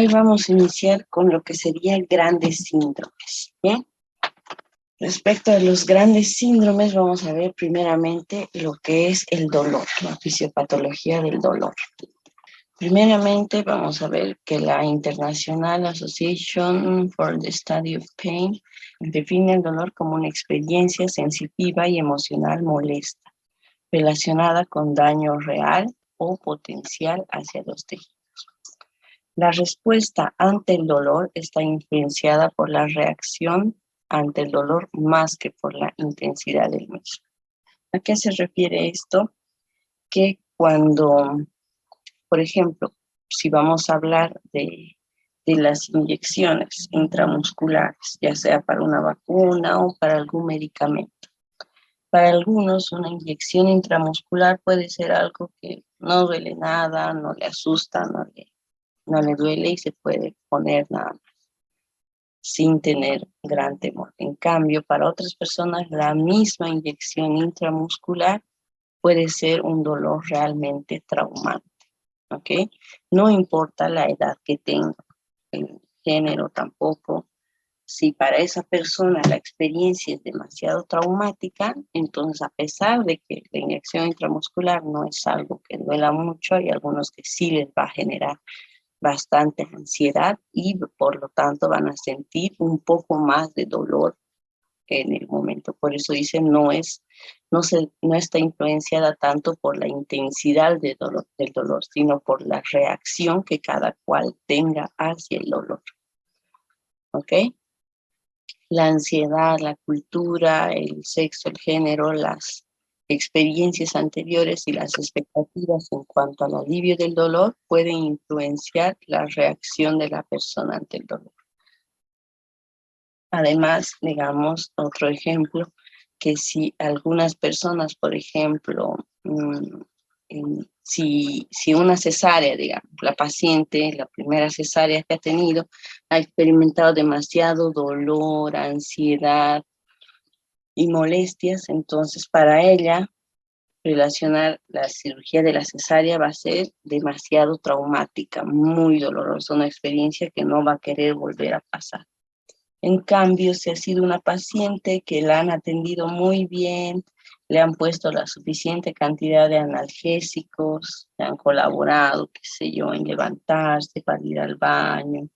Hoy vamos a iniciar con lo que serían grandes síndromes, ¿bien? Respecto a los grandes síndromes, vamos a ver primeramente lo que es el dolor, la fisiopatología del dolor. Primeramente, vamos a ver que la International Association for the Study of Pain define el dolor como una experiencia sensitiva y emocional molesta, relacionada con daño real o potencial hacia los tejidos. La respuesta ante el dolor está influenciada por la reacción ante el dolor más que por la intensidad del mismo. ¿A qué se refiere esto? Que cuando, por ejemplo, si vamos a hablar de las inyecciones intramusculares, ya sea para una vacuna o para algún medicamento. Para algunos, una inyección intramuscular puede ser algo que no duele nada, no le asusta, no le duele y se puede poner nada más, sin tener gran temor. En cambio, para otras personas, la misma inyección intramuscular puede ser un dolor realmente traumante, ¿ok? No importa la edad que tenga, el género tampoco. Si para esa persona la experiencia es demasiado traumática, entonces a pesar de que la inyección intramuscular no es algo que duela mucho, hay algunos que sí les va a generar bastante ansiedad y por lo tanto van a sentir un poco más de dolor en el momento. Por eso dicen no está influenciada tanto por la intensidad del dolor, sino por la reacción que cada cual tenga hacia el dolor. ¿Ok? La ansiedad, la cultura, el sexo, el género, las experiencias anteriores y las expectativas en cuanto al alivio del dolor pueden influenciar la reacción de la persona ante el dolor. Además, digamos, otro ejemplo, que si algunas personas, por ejemplo, si una cesárea, digamos, la paciente, la primera cesárea que ha tenido, ha experimentado demasiado dolor, ansiedad y molestias, entonces para ella relacionar la cirugía de la cesárea va a ser demasiado traumática, muy dolorosa, una experiencia que no va a querer volver a pasar. En cambio, si ha sido una paciente que la han atendido muy bien, le han puesto la suficiente cantidad de analgésicos, le han colaborado, qué sé yo, en levantarse para ir al baño,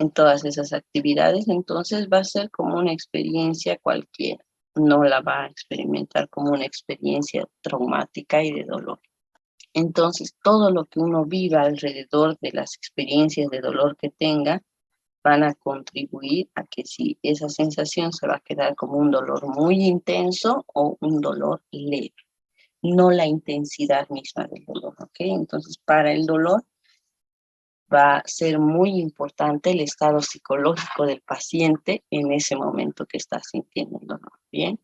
en todas esas actividades, entonces va a ser como una experiencia cualquiera. No la va a experimentar como una experiencia traumática y de dolor. Entonces, todo lo que uno viva alrededor de las experiencias de dolor que tenga, van a contribuir a que si esa sensación se va a quedar como un dolor muy intenso o un dolor leve, no la intensidad misma del dolor, ¿ok? Entonces, para el dolor va a ser muy importante el estado psicológico del paciente en ese momento que está sintiendo el dolor, ¿bien?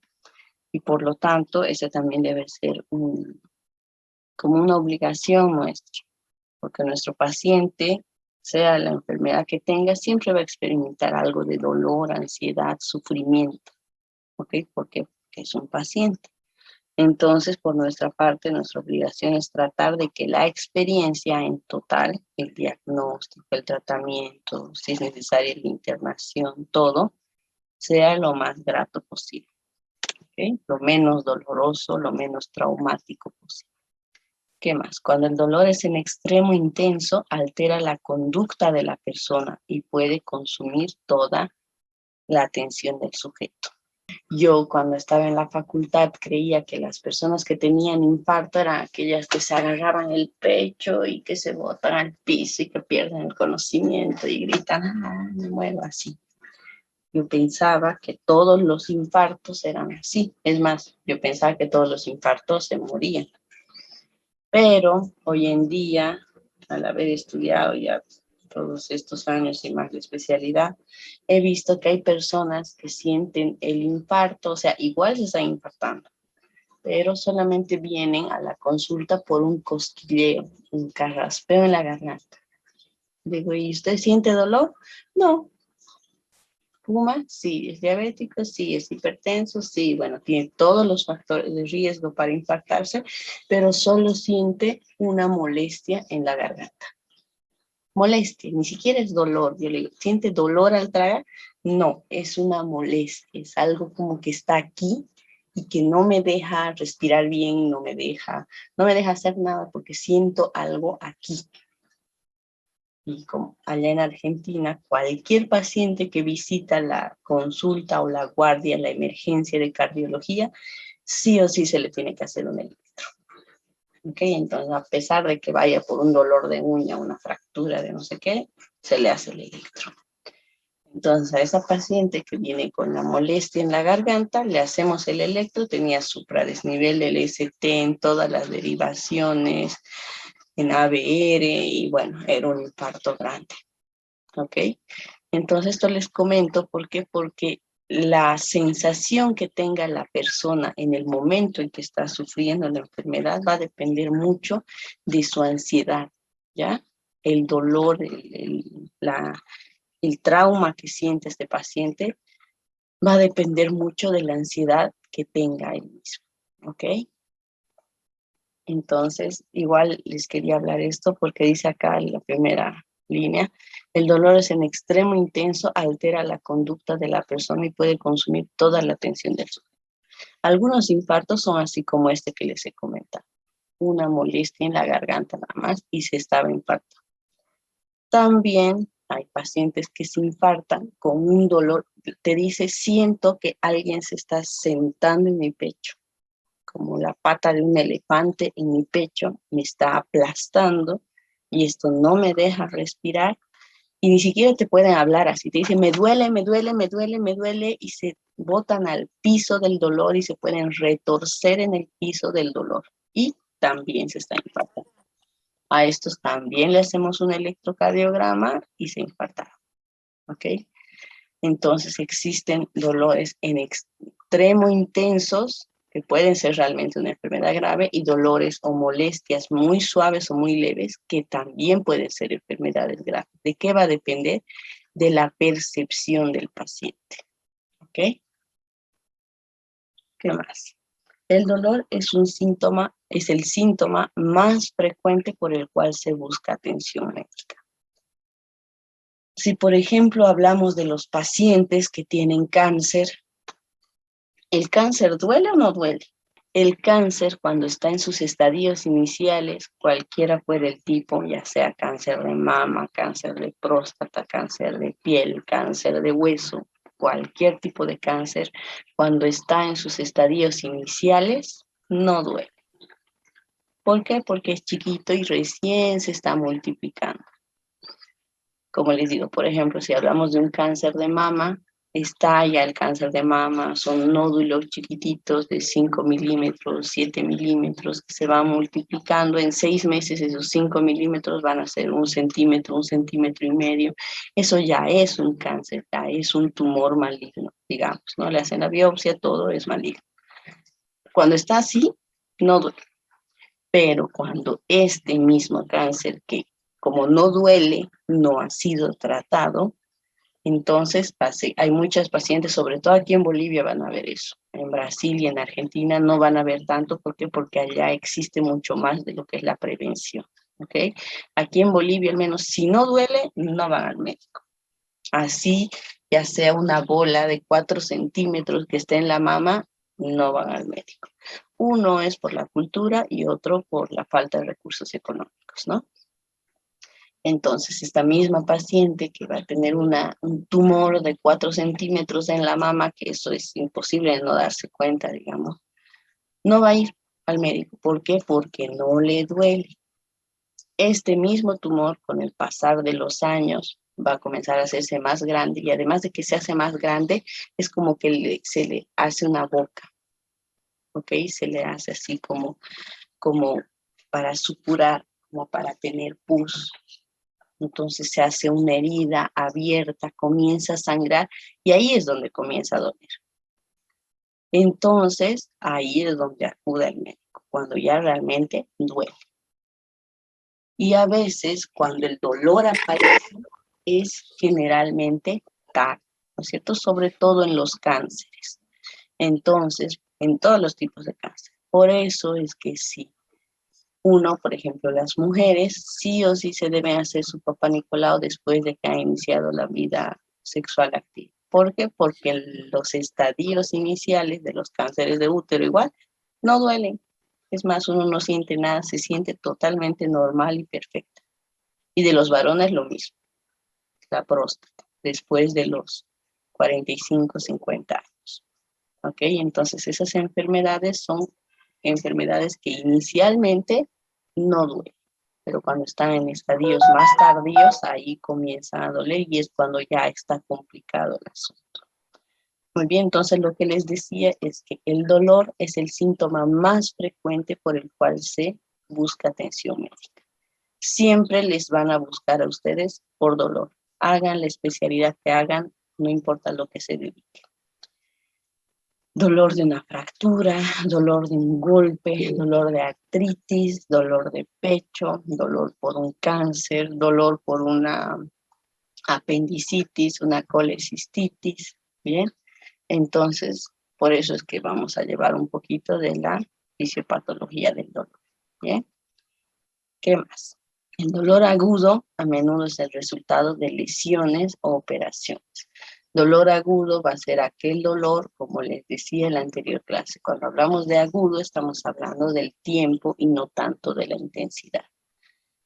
Y por lo tanto, ese también debe ser como una obligación nuestra, porque nuestro paciente, sea la enfermedad que tenga, siempre va a experimentar algo de dolor, ansiedad, sufrimiento, ¿ok? Porque es un paciente. Entonces, por nuestra parte, nuestra obligación es tratar de que la experiencia en total, el diagnóstico, el tratamiento, si es necesaria la internación, todo, sea lo más grato posible, ¿ok? Lo menos doloroso, lo menos traumático posible. ¿Qué más? Cuando el dolor es en extremo intenso, altera la conducta de la persona y puede consumir toda la atención del sujeto. Yo cuando estaba en la facultad creía que las personas que tenían infarto eran aquellas que se agarraban el pecho y que se botan al piso y que pierden el conocimiento y gritan, ah, me muero así. Yo pensaba que todos los infartos eran así. Es más, yo pensaba que todos los infartos se morían. Pero hoy en día, al haber estudiado ya todos estos años y más de especialidad, he visto que hay personas que sienten el infarto, o sea, igual se están infartando, pero solamente vienen a la consulta por un cosquilleo, un carraspeo en la garganta. Digo, ¿y usted siente dolor? No. Fuma, sí. Es diabético, sí. Es hipertenso, sí. Bueno, tiene todos los factores de riesgo para infartarse, pero solo siente una molestia en la garganta. molestia, ni siquiera es dolor. Yo le digo, ¿siente dolor al tragar? No, es una molestia, es algo como que está aquí y que no me deja respirar bien, no me deja hacer nada porque siento algo aquí. Y como allá en Argentina, cualquier paciente que visita la consulta o la guardia, la emergencia de cardiología, sí o sí se le tiene que hacer un electro. ¿Ok? Entonces, a pesar de que vaya por un dolor de uña, una fractura de no sé qué, se le hace el electro. Entonces, a esa paciente que viene con la molestia en la garganta, le hacemos el electro, tenía supradesnivel del ST en todas las derivaciones, en ABR, y bueno, era un infarto grande. ¿Ok? Entonces, esto les comento, ¿por qué? Porque la sensación que tenga la persona en el momento en que está sufriendo la enfermedad va a depender mucho de su ansiedad, ¿ya? El dolor, el trauma que siente este paciente va a depender mucho de la ansiedad que tenga él mismo, ¿ok? Entonces, igual les quería hablar esto porque dice acá en la primera línea, el dolor es en extremo intenso, altera la conducta de la persona y puede consumir toda la atención del sujeto. Algunos infartos son así como este que les he comentado, una molestia en la garganta nada más y se estaba infartando. También hay pacientes que se infartan con un dolor, te dice, siento que alguien se está sentando en mi pecho, como la pata de un elefante en mi pecho, me está aplastando y esto no me deja respirar y ni siquiera te pueden hablar así, te dicen me duele, me duele, me duele, me duele y se botan al piso del dolor y se pueden retorcer en el piso del dolor y también se está infartando. A estos también le hacemos un electrocardiograma y se infartaron, ¿ok? Entonces existen dolores en extremo intensos que pueden ser realmente una enfermedad grave y dolores o molestias muy suaves o muy leves que también pueden ser enfermedades graves. ¿De qué va a depender? De la percepción del paciente. ¿Ok? ¿Qué más? El dolor es el síntoma más frecuente por el cual se busca atención médica. Si, por ejemplo, hablamos de los pacientes que tienen cáncer, ¿el cáncer duele o no duele? El cáncer, cuando está en sus estadios iniciales, cualquiera fuera el tipo, ya sea cáncer de mama, cáncer de próstata, cáncer de piel, cáncer de hueso, cualquier tipo de cáncer, cuando está en sus estadios iniciales, no duele. ¿Por qué? Porque es chiquito y recién se está multiplicando. Como les digo, por ejemplo, si hablamos de un cáncer de mama, estalla el cáncer de mama, son nódulos chiquititos de 5 milímetros, 7 milímetros, que se van multiplicando. En 6 meses esos 5 milímetros van a ser 1 centímetro y medio. Eso ya es un cáncer, ya es un tumor maligno, digamos, ¿no? Le hacen la biopsia, todo es maligno. Cuando está así, no duele. Pero cuando este mismo cáncer, que como no duele, no ha sido tratado, entonces hay muchas pacientes, sobre todo aquí en Bolivia van a ver eso. En Brasil y en Argentina no van a ver tanto. ¿Por qué? Porque allá existe mucho más de lo que es la prevención. ¿Ok? Aquí en Bolivia al menos, si no duele, no van al médico. Así, ya sea una bola de 4 centímetros que esté en la mama, no van al médico. Uno es por la cultura y otro por la falta de recursos económicos, ¿no? Entonces, esta misma paciente que va a tener un tumor de 4 centímetros en la mama, que eso es imposible de no darse cuenta, digamos, no va a ir al médico. ¿Por qué? Porque no le duele. Este mismo tumor, con el pasar de los años, va a comenzar a hacerse más grande y además de que se hace más grande, es como que se le hace una boca, ¿ok? Se le hace así como para supurar, como para tener pus. Entonces se hace una herida abierta, comienza a sangrar y ahí es donde comienza a doler. Entonces ahí es donde acude al médico, cuando ya realmente duele. Y a veces cuando el dolor aparece es generalmente tarde, ¿no es cierto? Sobre todo en los cánceres. Entonces, en todos los tipos de cáncer. Por eso es que sí, Uno, por ejemplo, las mujeres sí o sí se deben hacer su Papá Nicolau después de que han iniciado la vida sexual activa. ¿Por qué? Porque los estadios iniciales de los cánceres de útero igual no duelen. Es más, uno no siente nada, se siente totalmente normal y perfecta. Y de los varones lo mismo, la próstata, después de los 45, 50 años. ¿Ok? Entonces esas enfermedades son enfermedades que inicialmente no duelen, pero cuando están en estadios más tardíos, ahí comienza a doler y es cuando ya está complicado el asunto. Muy bien, entonces lo que les decía es que el dolor es el síntoma más frecuente por el cual se busca atención médica. Siempre les van a buscar a ustedes por dolor. Hagan la especialidad que hagan, no importa lo que se dedique. Dolor de una fractura, dolor de un golpe, dolor de artritis, dolor de pecho, dolor por un cáncer, dolor por una apendicitis, una colecistitis, ¿bien? Entonces, por eso es que vamos a llevar un poquito de la fisiopatología del dolor, ¿bien? ¿Qué más? El dolor agudo a menudo es el resultado de lesiones o operaciones. Dolor agudo va a ser aquel dolor, como les decía en la anterior clase, cuando hablamos de agudo estamos hablando del tiempo y no tanto de la intensidad.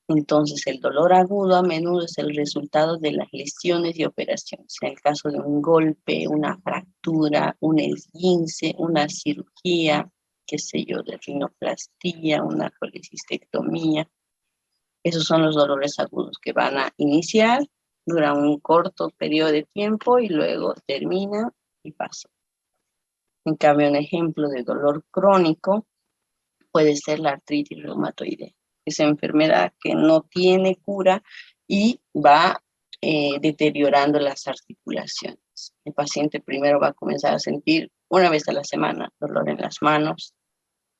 Entonces, el dolor agudo a menudo es el resultado de las lesiones y operaciones. En el caso de un golpe, una fractura, un esguince, una cirugía, qué sé yo, de rinoplastia, una colecistectomía. Esos son los dolores agudos que van a iniciar, duran un corto periodo de tiempo y luego terminan y pasan. En cambio, un ejemplo de dolor crónico puede ser la artritis reumatoidea. Esa enfermedad que no tiene cura y va deteriorando las articulaciones. El paciente primero va a comenzar a sentir una vez a la semana dolor en las manos,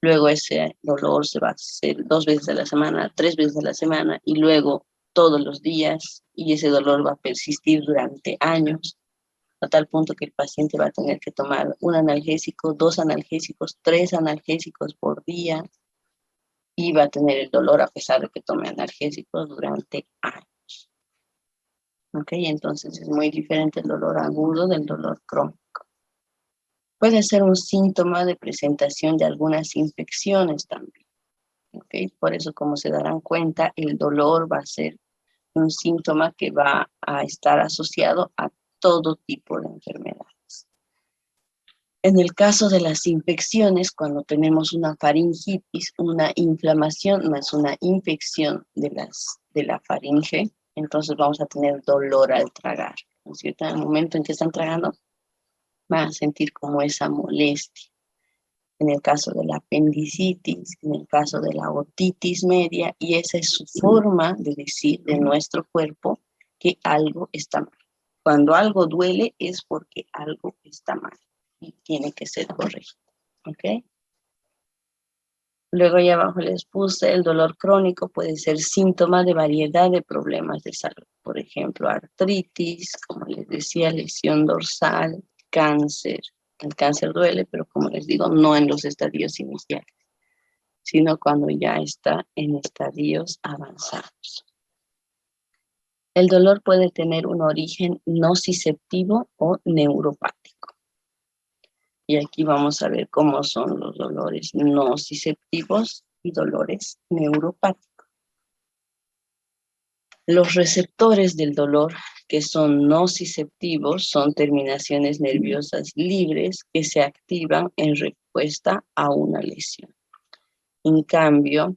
luego ese dolor se va a hacer 2 veces a la semana, 3 veces a la semana y luego todos los días y ese dolor va a persistir durante años a tal punto que el paciente va a tener que tomar un analgésico, 2 analgésicos, 3 analgésicos por día y va a tener el dolor a pesar de que tome analgésicos durante años. ¿Ok? Entonces es muy diferente el dolor agudo del dolor crónico. Puede ser un síntoma de presentación de algunas infecciones también. ¿Ok? Por eso, como se darán cuenta, el dolor va a ser un síntoma que va a estar asociado a todo tipo de enfermedades. En el caso de las infecciones, cuando tenemos una faringitis, una inflamación más una infección de la faringe, entonces vamos a tener dolor al tragar, ¿no es cierto? En el momento en que están tragando, van a sentir como esa molestia. En el caso de la apendicitis, en el caso de la otitis media, y esa es su forma de decir de nuestro cuerpo que algo está mal. Cuando algo duele es porque algo está mal y tiene que ser corregido, ¿ok? Luego allá abajo les puse el dolor crónico puede ser síntoma de variedad de problemas de salud, por ejemplo, artritis, como les decía, lesión dorsal, cáncer. El cáncer duele, pero como les digo, no en los estadios iniciales, sino cuando ya está en estadios avanzados. El dolor puede tener un origen nociceptivo o neuropático. Y aquí vamos a ver cómo son los dolores nociceptivos y dolores neuropáticos. Los receptores del dolor que son nociceptivos son terminaciones nerviosas libres que se activan en respuesta a una lesión. En cambio,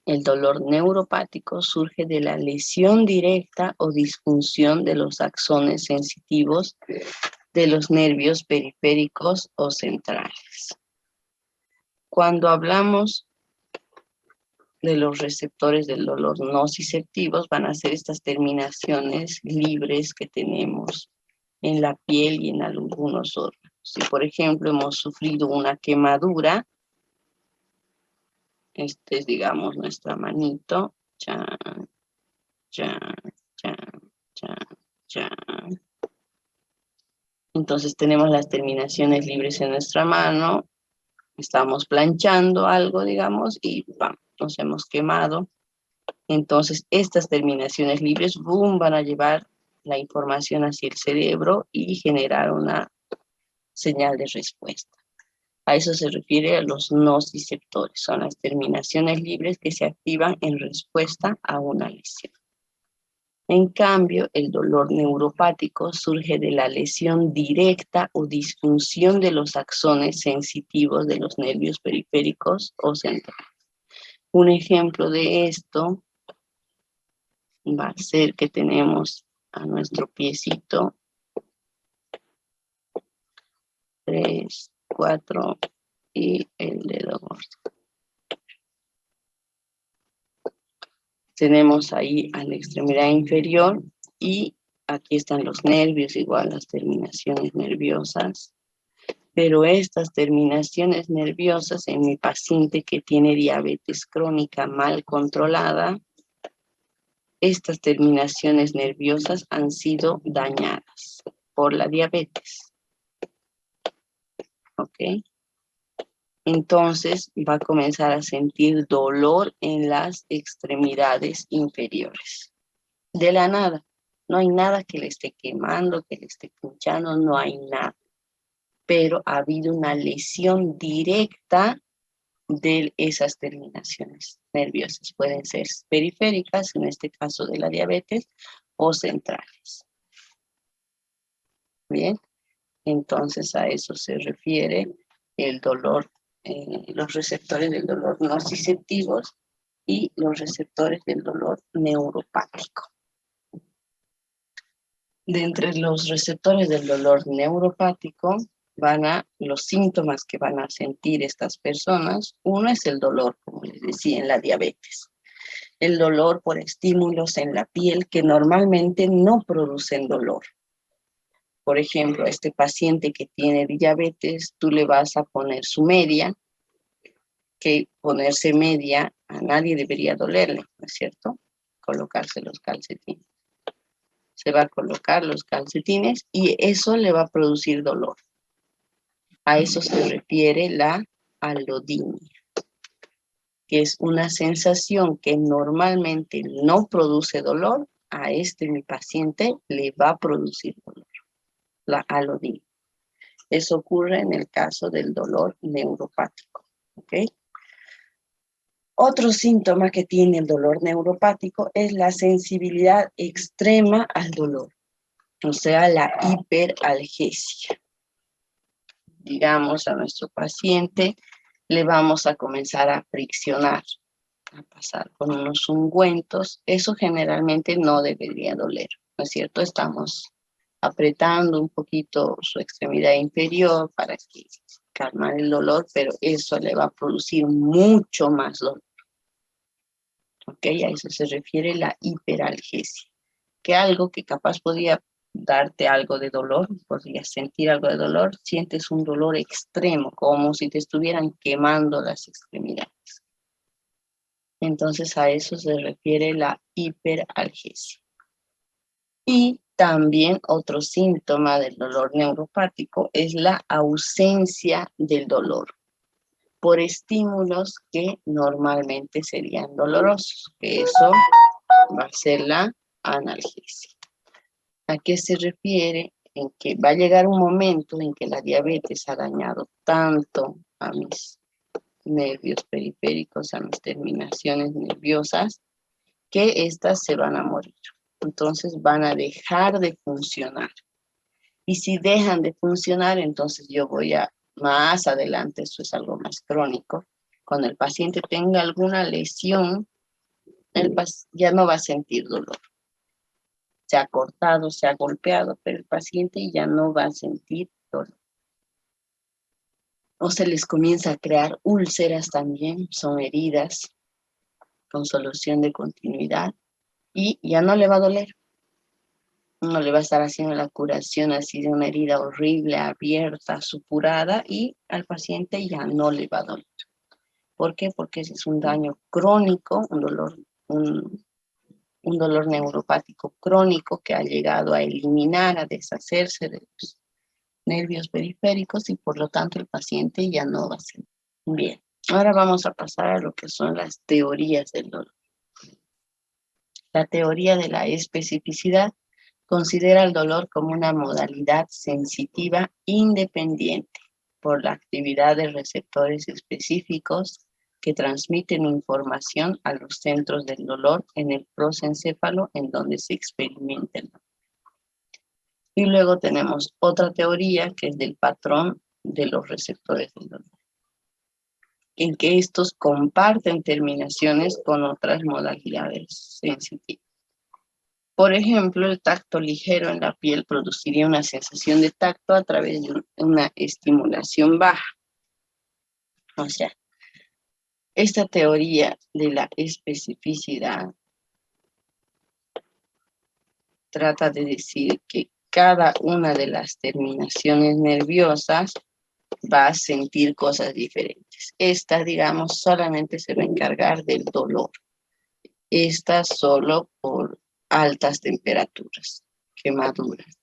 el dolor neuropático surge de la lesión directa o disfunción de los axones sensitivos de los nervios periféricos o centrales. Cuando hablamos de los receptores del dolor nociceptivos, van a ser estas terminaciones libres que tenemos en la piel y en algunos órganos. Si, por ejemplo, hemos sufrido una quemadura, este es, digamos, nuestra manito, chan, chan, chan, chan, chan. Entonces tenemos las terminaciones libres en nuestra mano, estamos planchando algo, digamos, y ¡pam! nos hemos quemado. Entonces, estas terminaciones libres, boom, van a llevar la información hacia el cerebro y generar una señal de respuesta. A eso se refiere a los nociceptores, son las terminaciones libres que se activan en respuesta a una lesión. En cambio, el dolor neuropático surge de la lesión directa o disfunción de los axones sensitivos de los nervios periféricos o centrales. Un ejemplo de esto va a ser que tenemos a nuestro piecito 3, 4 y el dedo gordo. Tenemos ahí a la extremidad inferior y aquí están los nervios, igual las terminaciones nerviosas. Pero estas terminaciones nerviosas en mi paciente que tiene diabetes crónica mal controlada, estas terminaciones nerviosas han sido dañadas por la diabetes. ¿Ok? Entonces va a comenzar a sentir dolor en las extremidades inferiores. De la nada. No hay nada que le esté quemando, que le esté pinchando, no hay nada. Pero ha habido una lesión directa de esas terminaciones nerviosas. Pueden ser periféricas, en este caso de la diabetes, o centrales. Bien, entonces a eso se refiere el dolor, los receptores del dolor nociceptivos y los receptores del dolor neuropático. De entre los receptores del dolor neuropático van a los síntomas que van a sentir estas personas. Uno es el dolor, como les decía, en la diabetes. El dolor por estímulos en la piel que normalmente no producen dolor. Por ejemplo, a este paciente que tiene diabetes, tú le vas a poner su media, que ponerse media a nadie debería dolerle, ¿no es cierto? Colocarse los calcetines. Se va a colocar los calcetines y eso le va a producir dolor. A eso se refiere la alodinia, que es una sensación que normalmente no produce dolor, a mi paciente le va a producir dolor, la alodinia. Eso ocurre en el caso del dolor neuropático, ¿ok? Otro síntoma que tiene el dolor neuropático es la sensibilidad extrema al dolor, o sea, la hiperalgesia. Digamos, a nuestro paciente le vamos a comenzar a friccionar, a pasar con unos ungüentos. Eso generalmente no debería doler, ¿no es cierto? Estamos apretando un poquito su extremidad inferior para que calmar el dolor, pero eso le va a producir mucho más dolor. ¿Ok? A eso se refiere la hiperalgesia. Que algo que capaz podría darte algo de dolor, podrías sentir algo de dolor, sientes un dolor extremo, como si te estuvieran quemando las extremidades. Entonces a eso se refiere la hiperalgesia. Y también otro síntoma del dolor neuropático es la ausencia del dolor por estímulos que normalmente serían dolorosos, que eso va a ser la analgesia. ¿A qué se refiere? En que va a llegar un momento en que la diabetes ha dañado tanto a mis nervios periféricos, a mis terminaciones nerviosas, que estas se van a morir. Entonces van a dejar de funcionar. Y si dejan de funcionar, entonces yo voy a, más adelante, esto es algo más crónico, cuando el paciente tenga alguna lesión, ya no va a sentir dolor. Se ha cortado, se ha golpeado, pero el paciente ya no va a sentir dolor. O se les comienza a crear úlceras también, son heridas con solución de continuidad y ya no le va a doler. No le va a estar haciendo la curación así de una herida horrible, abierta, supurada y al paciente ya no le va a doler. ¿Por qué? Porque ese es un daño crónico, un dolor neuropático crónico que ha llegado a eliminar, a deshacerse de los nervios periféricos y por lo tanto el paciente ya no va a sentir bien. Ahora vamos a pasar a lo que son las teorías del dolor. La teoría de la especificidad considera el dolor como una modalidad sensitiva independiente por la actividad de receptores específicos que transmiten información a los centros del dolor en el prosencéfalo en donde se experimenta el dolor. Y luego tenemos otra teoría que es del patrón de los receptores del dolor, en que estos comparten terminaciones con otras modalidades sensitivas. Por ejemplo, el tacto ligero en la piel produciría una sensación de tacto a través de una estimulación baja. O sea, esta teoría de la especificidad trata de decir que cada una de las terminaciones nerviosas va a sentir cosas diferentes. Esta, digamos, solamente se va a encargar del dolor. Esta solo por altas temperaturas, quemaduras.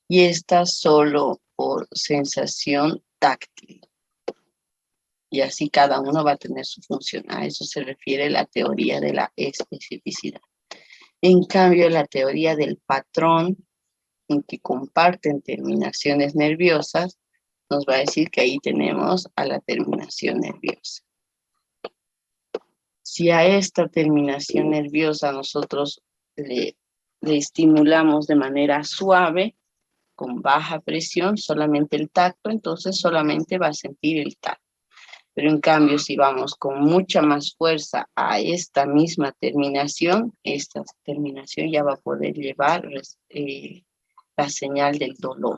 Y esta solo por sensación táctil. Y así cada uno va a tener su función. A eso se refiere la teoría de la especificidad. En cambio, la teoría del patrón, en que comparten terminaciones nerviosas, nos va a decir que ahí tenemos a la terminación nerviosa. Si a esta terminación nerviosa nosotros le estimulamos de manera suave, con baja presión, solamente el tacto, entonces solamente va a sentir el tacto. Pero en cambio, si vamos con mucha más fuerza a esta misma terminación, esta terminación ya va a poder llevar la señal del dolor.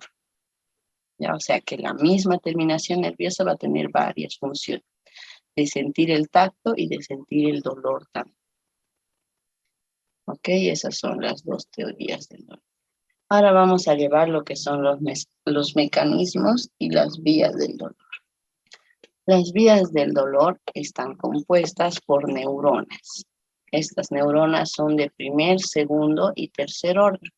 ¿Ya? O sea que la misma terminación nerviosa va a tener varias funciones, de sentir el tacto y de sentir el dolor también. ¿Ok? Esas son las dos teorías del dolor. Ahora vamos a llevar lo que son los mecanismos y las vías del dolor. Las vías del dolor están compuestas por neuronas. Estas neuronas son de primer, segundo y tercer orden.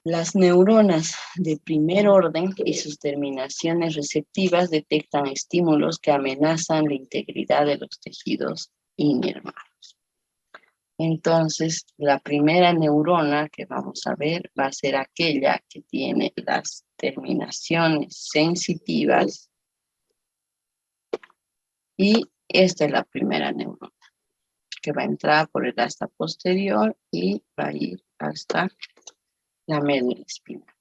Las neuronas de primer orden y sus terminaciones receptivas detectan estímulos que amenazan la integridad de los tejidos inervados. Entonces, la primera neurona que vamos a ver va a ser aquella que tiene las terminaciones sensitivas. Y esta es la primera neurona, que va a entrar por el asta posterior y va a ir hasta la médula espinal.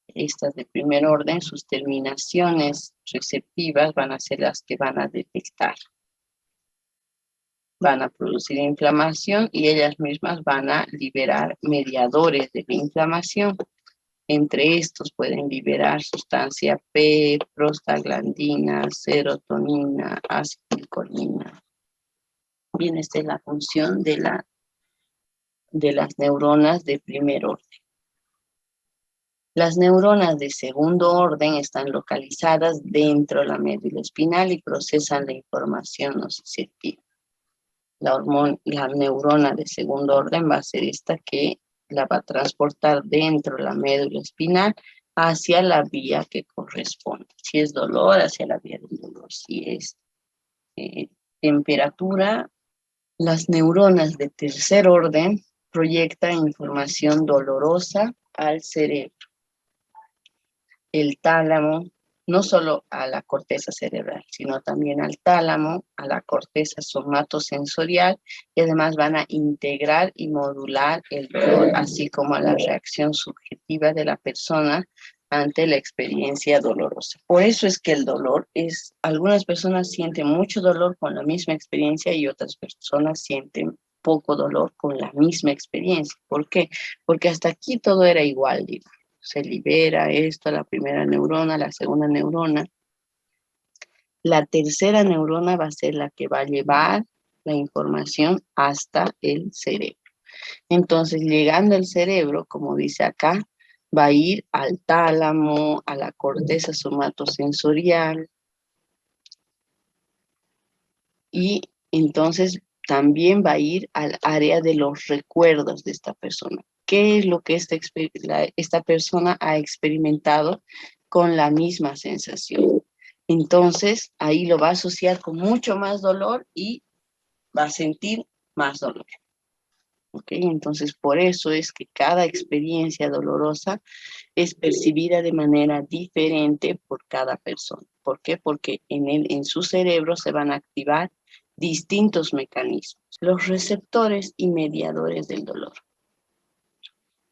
Estas de primer orden, sus terminaciones receptivas van a ser las que van a detectar. Van a producir inflamación y ellas mismas van a liberar mediadores de la inflamación. Entre estos pueden liberar sustancia P, prostaglandina, serotonina, acetilcolina. Bien, esta es la función de las neuronas de primer orden. Las neuronas de segundo orden están localizadas dentro de la médula espinal y procesan la información nociceptiva. La neurona de segundo orden va a ser esta que la va a transportar dentro de la médula espinal hacia la vía que corresponde. Si es dolor, hacia la vía del dolor. Si es temperatura, las neuronas de tercer orden proyectan información dolorosa al cerebro. El tálamo, no solo a la corteza cerebral, sino también al tálamo, a la corteza somatosensorial, y además van a integrar y modular el dolor, así como a la reacción subjetiva de la persona ante la experiencia dolorosa. Por eso es que el dolor algunas personas sienten mucho dolor con la misma experiencia y otras personas sienten poco dolor con la misma experiencia. ¿Por qué? Porque hasta aquí todo era igual, digo. Se libera esto, la primera neurona, la segunda neurona. La tercera neurona va a ser la que va a llevar la información hasta el cerebro. Entonces, llegando al cerebro, como dice acá, va a ir al tálamo, a la corteza somatosensorial. Y entonces también va a ir al área de los recuerdos de esta persona. ¿Qué es lo que esta persona ha experimentado con la misma sensación? Entonces, ahí lo va a asociar con mucho más dolor y va a sentir más dolor. ¿Ok? Entonces, por eso es que cada experiencia dolorosa es percibida de manera diferente por cada persona. ¿Por qué? Porque en su cerebro se van a activar distintos mecanismos. Los receptores y mediadores del dolor.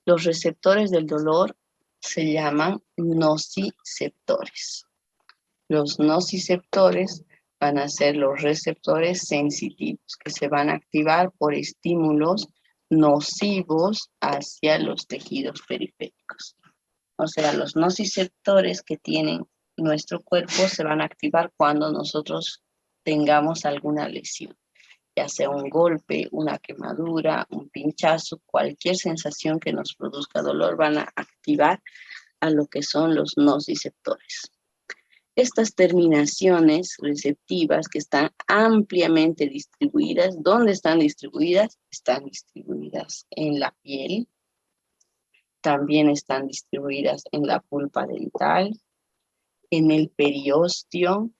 Los receptores del dolor se llaman nociceptores. Los nociceptores van a ser los receptores sensitivos que se van a activar por estímulos nocivos hacia los tejidos periféricos. O sea, los nociceptores que tienen nuestro cuerpo se van a activar cuando nosotros tengamos alguna lesión, ya sea un golpe, una quemadura, un pinchazo, cualquier sensación que nos produzca dolor van a activar a lo que son los nociceptores. Estas terminaciones receptivas que están ampliamente distribuidas, ¿dónde están distribuidas? Están distribuidas en la piel, también están distribuidas en la pulpa dental, en el periósteo,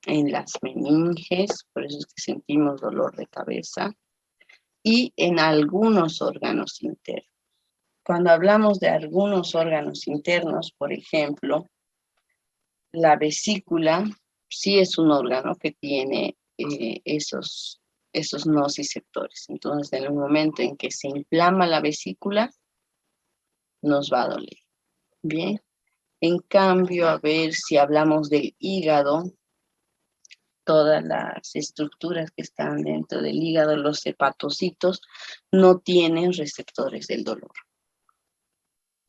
en las meninges, por eso es que sentimos dolor de cabeza, y en algunos órganos internos. Cuando hablamos de algunos órganos internos, por ejemplo, la vesícula sí es un órgano que tiene esos nociceptores. Entonces, en el momento en que se inflama la vesícula, nos va a doler. Bien. En cambio, a ver si hablamos del hígado, todas las estructuras que están dentro del hígado, los hepatocitos, no tienen receptores del dolor.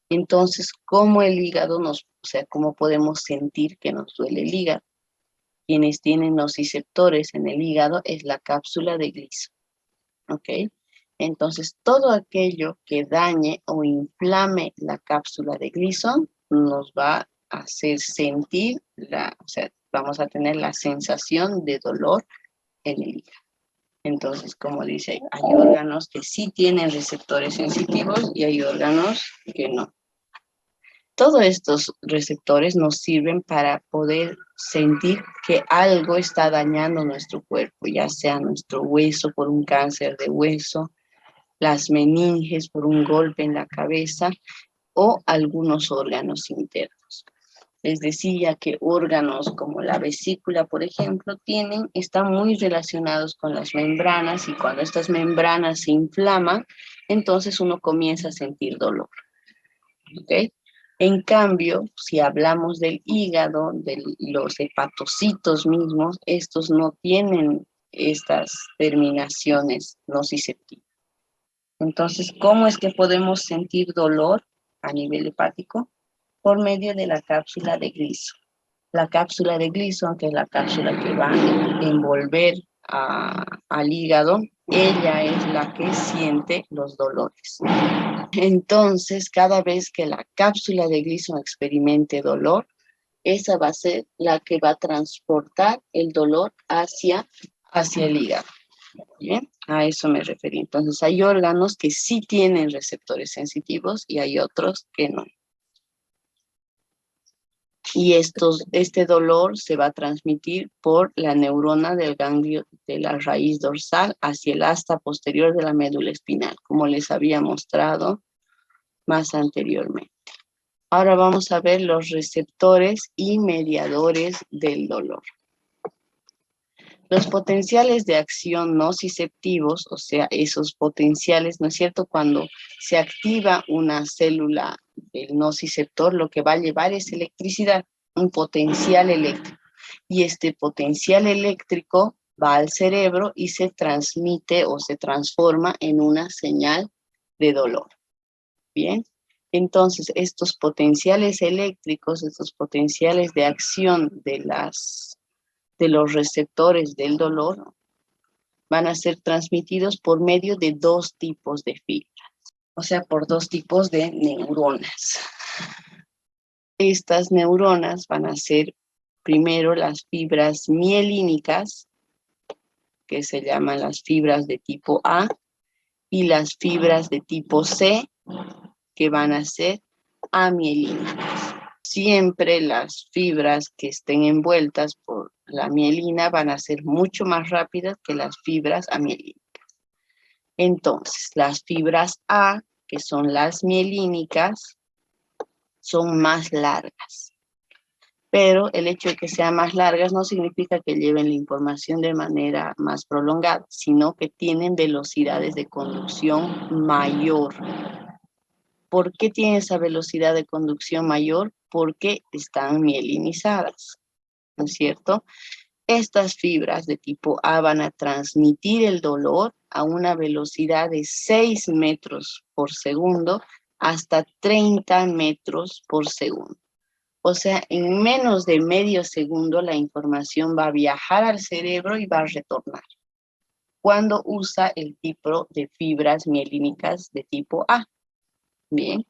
Entonces, ¿cómo el hígado cómo podemos sentir que nos duele el hígado? Quienes tienen nociceptores en el hígado es la cápsula de Gleason, ¿ok? Entonces, todo aquello que dañe o inflame la cápsula de Gleason nos va a hacer sentir, vamos a tener la sensación de dolor en el hígado. Entonces, como dice, hay órganos que sí tienen receptores sensitivos y hay órganos que no. Todos estos receptores nos sirven para poder sentir que algo está dañando nuestro cuerpo, ya sea nuestro hueso por un cáncer de hueso, las meninges por un golpe en la cabeza o algunos órganos internos. Les decía que órganos como la vesícula, por ejemplo, están muy relacionados con las membranas y cuando estas membranas se inflaman, entonces uno comienza a sentir dolor. ¿Ok? En cambio, si hablamos del hígado, de los hepatocitos mismos, estos no tienen estas terminaciones nociceptivas. Entonces, ¿cómo es que podemos sentir dolor a nivel hepático? Por medio de la cápsula de Gleason. La cápsula de Gleason, que es la cápsula que va a envolver al hígado, ella es la que siente los dolores. Entonces, cada vez que la cápsula de Gleason experimente dolor, esa va a ser la que va a transportar el dolor hacia el hígado. Bien, a eso me referí. Entonces, hay órganos que sí tienen receptores sensitivos y hay otros que no. Y este dolor se va a transmitir por la neurona del ganglio de la raíz dorsal hacia el asta posterior de la médula espinal, como les había mostrado más anteriormente. Ahora vamos a ver los receptores y mediadores del dolor. Los potenciales de acción nociceptivos, o sea, esos potenciales, ¿no es cierto? Cuando se activa una célula del nociceptor, lo que va a llevar es electricidad, un potencial eléctrico. Y este potencial eléctrico va al cerebro y se transmite o se transforma en una señal de dolor. Bien, entonces estos potenciales eléctricos, estos potenciales de acción de los receptores del dolor van a ser transmitidos por medio de dos tipos de fibras, o sea, por dos tipos de neuronas. Estas neuronas van a ser primero las fibras mielínicas, que se llaman las fibras de tipo A, y las fibras de tipo C, que van a ser amielínicas. siempre las fibras que estén envueltas por la mielina van a ser mucho más rápidas que las fibras amielínicas. Entonces, las fibras A, que son las mielínicas, son más largas. Pero el hecho de que sean más largas no significa que lleven la información de manera más prolongada, sino que tienen velocidades de conducción mayor. ¿Por qué tienen esa velocidad de conducción mayor? Porque están mielinizadas, ¿no es cierto? Estas fibras de tipo A van a transmitir el dolor a una velocidad de 6 metros por segundo hasta 30 metros por segundo. O sea, en menos de medio segundo la información va a viajar al cerebro y va a retornar. Cuando usa el tipo de fibras mielínicas de tipo A. Bien.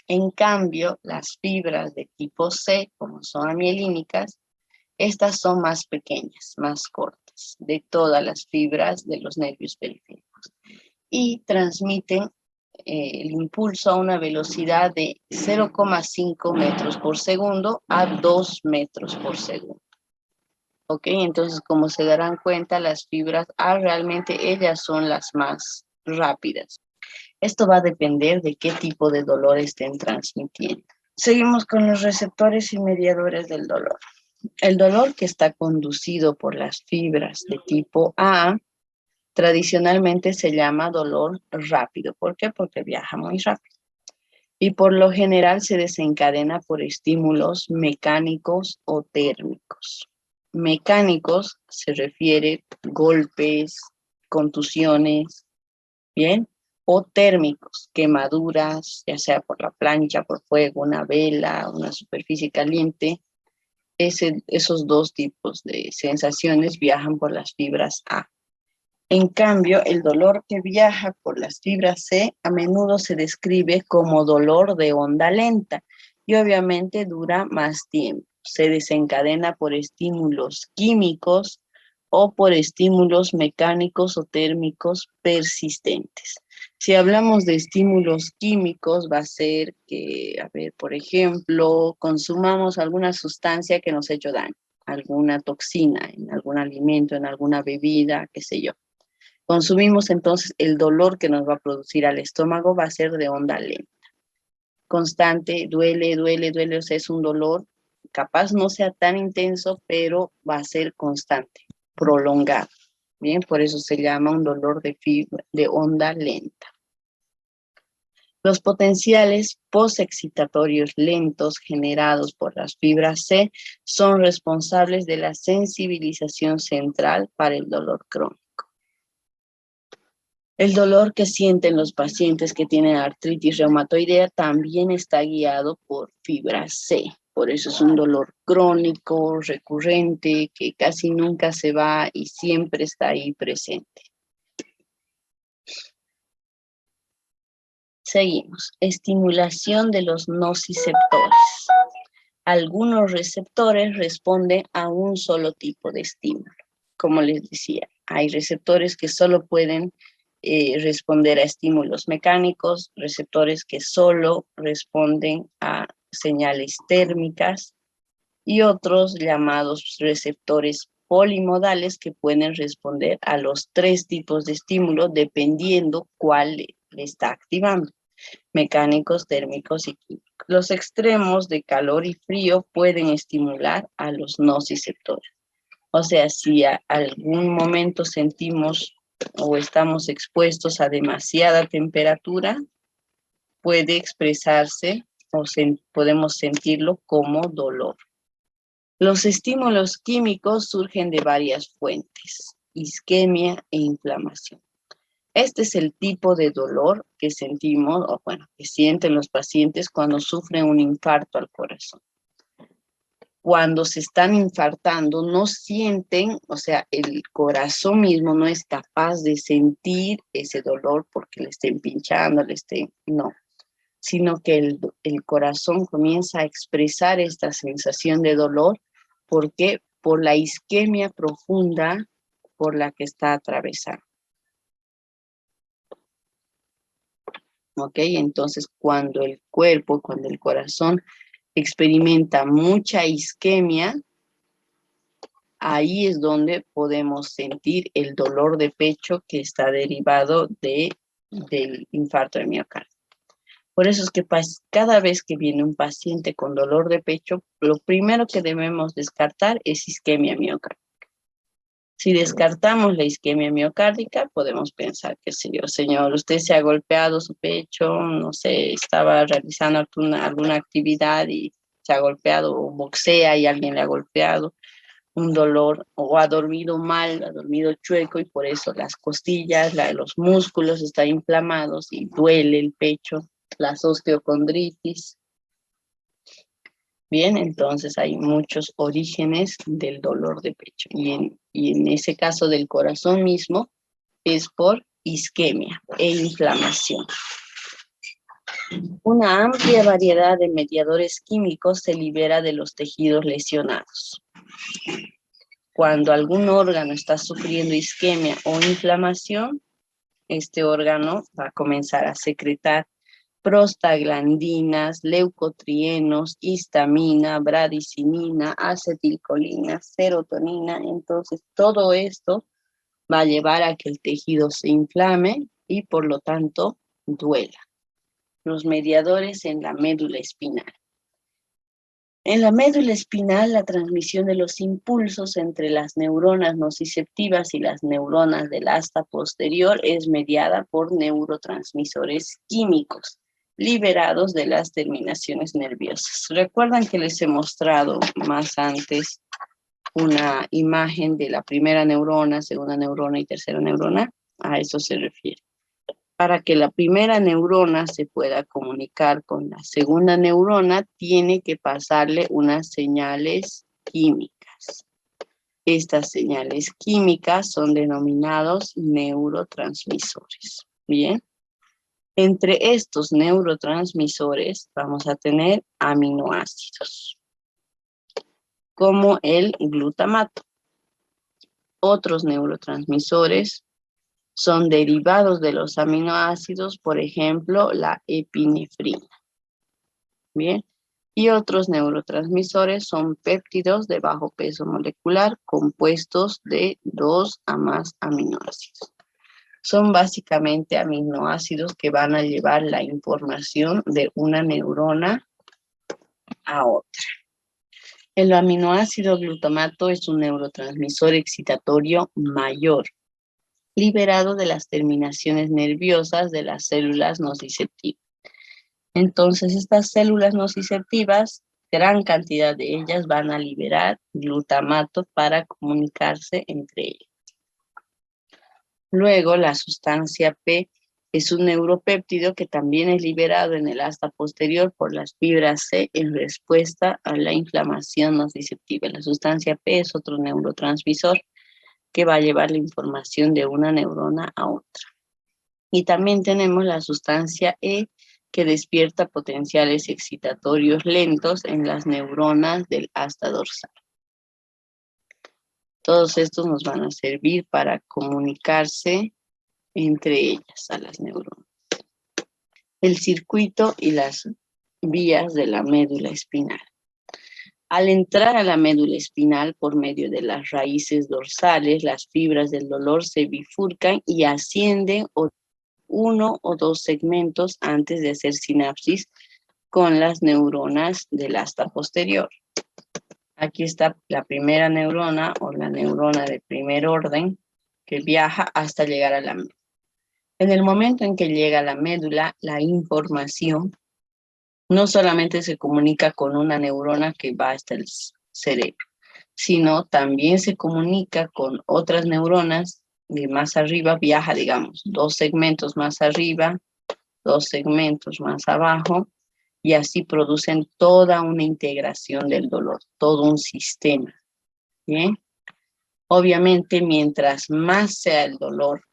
En cambio, las fibras de tipo C, como son amielínicas, estas son más pequeñas, más cortas, de todas las fibras de los nervios periféricos. Y transmiten el impulso a una velocidad de 0,5 metros por segundo a 2 metros por segundo. ¿Ok? Entonces, como se darán cuenta, las fibras A realmente ellas son las más rápidas. Esto va a depender de qué tipo de dolor estén transmitiendo. Seguimos con los receptores y mediadores del dolor. El dolor que está conducido por las fibras de tipo A tradicionalmente se llama dolor rápido. ¿Por qué? Porque viaja muy rápido. Y por lo general se desencadena por estímulos mecánicos o térmicos. Mecánicos se refiere golpes, contusiones, ¿bien? O térmicos, quemaduras, ya sea por la plancha, por fuego, una vela, una superficie caliente. Esos dos tipos de sensaciones viajan por las fibras A. En cambio, el dolor que viaja por las fibras C a menudo se describe como dolor de onda lenta y obviamente dura más tiempo. Se desencadena por estímulos químicos o por estímulos mecánicos o térmicos persistentes. Si hablamos de estímulos químicos, va a ser que, a ver, por ejemplo, consumamos alguna sustancia que nos ha hecho daño, alguna toxina en algún alimento, en alguna bebida, qué sé yo. Consumimos, entonces el dolor que nos va a producir al estómago va a ser de onda lenta. Constante, duele, duele, duele, o sea, es un dolor, capaz no sea tan intenso, pero va a ser constante, prolongado. Bien, por eso se llama un dolor de onda lenta. Los potenciales posexcitatorios lentos generados por las fibras C son responsables de la sensibilización central para el dolor crónico. El dolor que sienten los pacientes que tienen artritis reumatoidea también está guiado por fibra C. Por eso es un dolor crónico, recurrente, que casi nunca se va y siempre está ahí presente. Seguimos. Estimulación de los nociceptores. Algunos receptores responden a un solo tipo de estímulo. Como les decía, hay receptores que solo pueden responder a estímulos mecánicos, receptores que solo responden a señales térmicas y otros llamados receptores polimodales que pueden responder a los 3 tipos de estímulo dependiendo cuál le está activando, mecánicos, térmicos y químicos. Los extremos de calor y frío pueden estimular a los nociceptores. O sea, si a algún momento sentimos o estamos expuestos a demasiada temperatura, puede expresarse o podemos sentirlo como dolor. Los estímulos químicos surgen de varias fuentes, isquemia e inflamación. Este es el tipo de dolor que sentimos, o bueno, que sienten los pacientes cuando sufren un infarto al corazón. Cuando se están infartando, no sienten, o sea, el corazón mismo no es capaz de sentir ese dolor porque le estén pinchando, no, sino que el corazón comienza a expresar esta sensación de dolor porque por la isquemia profunda por la que está atravesando. ¿ok? Entonces, cuando el cuerpo, cuando el corazón experimenta mucha isquemia, ahí es donde podemos sentir el dolor de pecho que está derivado del infarto de miocardio. Por eso es que cada vez que viene un paciente con dolor de pecho, lo primero que debemos descartar es isquemia miocárdica. Si descartamos la isquemia miocárdica, podemos pensar que, señor, usted se ha golpeado su pecho, no sé, estaba realizando alguna actividad y se ha golpeado, o boxea y alguien le ha golpeado, un dolor, o ha dormido mal, ha dormido chueco y por eso las costillas, los músculos están inflamados y duele el pecho, las osteocondritis. Bien, entonces hay muchos orígenes del dolor de pecho. Y en ese caso del corazón mismo es por isquemia e inflamación. Una amplia variedad de mediadores químicos se libera de los tejidos lesionados. Cuando algún órgano está sufriendo isquemia o inflamación, este órgano va a comenzar a secretar prostaglandinas, leucotrienos, histamina, bradicinina, acetilcolina, serotonina. Entonces, todo esto va a llevar a que el tejido se inflame y por lo tanto duela. Los mediadores en la médula espinal. En la médula espinal, la transmisión de los impulsos entre las neuronas nociceptivas y las neuronas del asta posterior es mediada por neurotransmisores químicos liberados de las terminaciones nerviosas. ¿Recuerdan que les he mostrado más antes una imagen de la primera neurona, segunda neurona y tercera neurona? A eso se refiere. Para que la primera neurona se pueda comunicar con la segunda neurona, tiene que pasarle unas señales químicas. Estas señales químicas son denominados neurotransmisores. Bien. Entre estos neurotransmisores vamos a tener aminoácidos, como el glutamato. Otros neurotransmisores son derivados de los aminoácidos, por ejemplo, la epinefrina. Bien. Y otros neurotransmisores son péptidos de bajo peso molecular compuestos de 2 a más aminoácidos. Son básicamente aminoácidos que van a llevar la información de una neurona a otra. El aminoácido glutamato es un neurotransmisor excitatorio mayor, liberado de las terminaciones nerviosas de las células nociceptivas. Entonces, estas células nociceptivas, gran cantidad de ellas van a liberar glutamato para comunicarse entre ellas. Luego, la sustancia P es un neuropéptido que también es liberado en el asta posterior por las fibras C en respuesta a la inflamación nociceptiva. La sustancia P es otro neurotransmisor que va a llevar la información de una neurona a otra. Y también tenemos la sustancia E, que despierta potenciales excitatorios lentos en las neuronas del asta dorsal. Todos estos nos van a servir para comunicarse entre ellas a las neuronas. El circuito y las vías de la médula espinal. Al entrar a la médula espinal por medio de las raíces dorsales, las fibras del dolor se bifurcan y ascienden uno o dos segmentos antes de hacer sinapsis con las neuronas del asta posterior. Aquí está la primera neurona o la neurona de primer orden que viaja hasta llegar a la médula. En el momento en que llega a la médula, la información no solamente se comunica con una neurona que va hasta el cerebro, sino también se comunica con otras neuronas de más arriba, viaja, digamos, 2 segmentos más arriba, 2 segmentos más abajo, y así producen toda una integración del dolor, todo un sistema. ¿Bien? Obviamente, mientras más sea el dolor,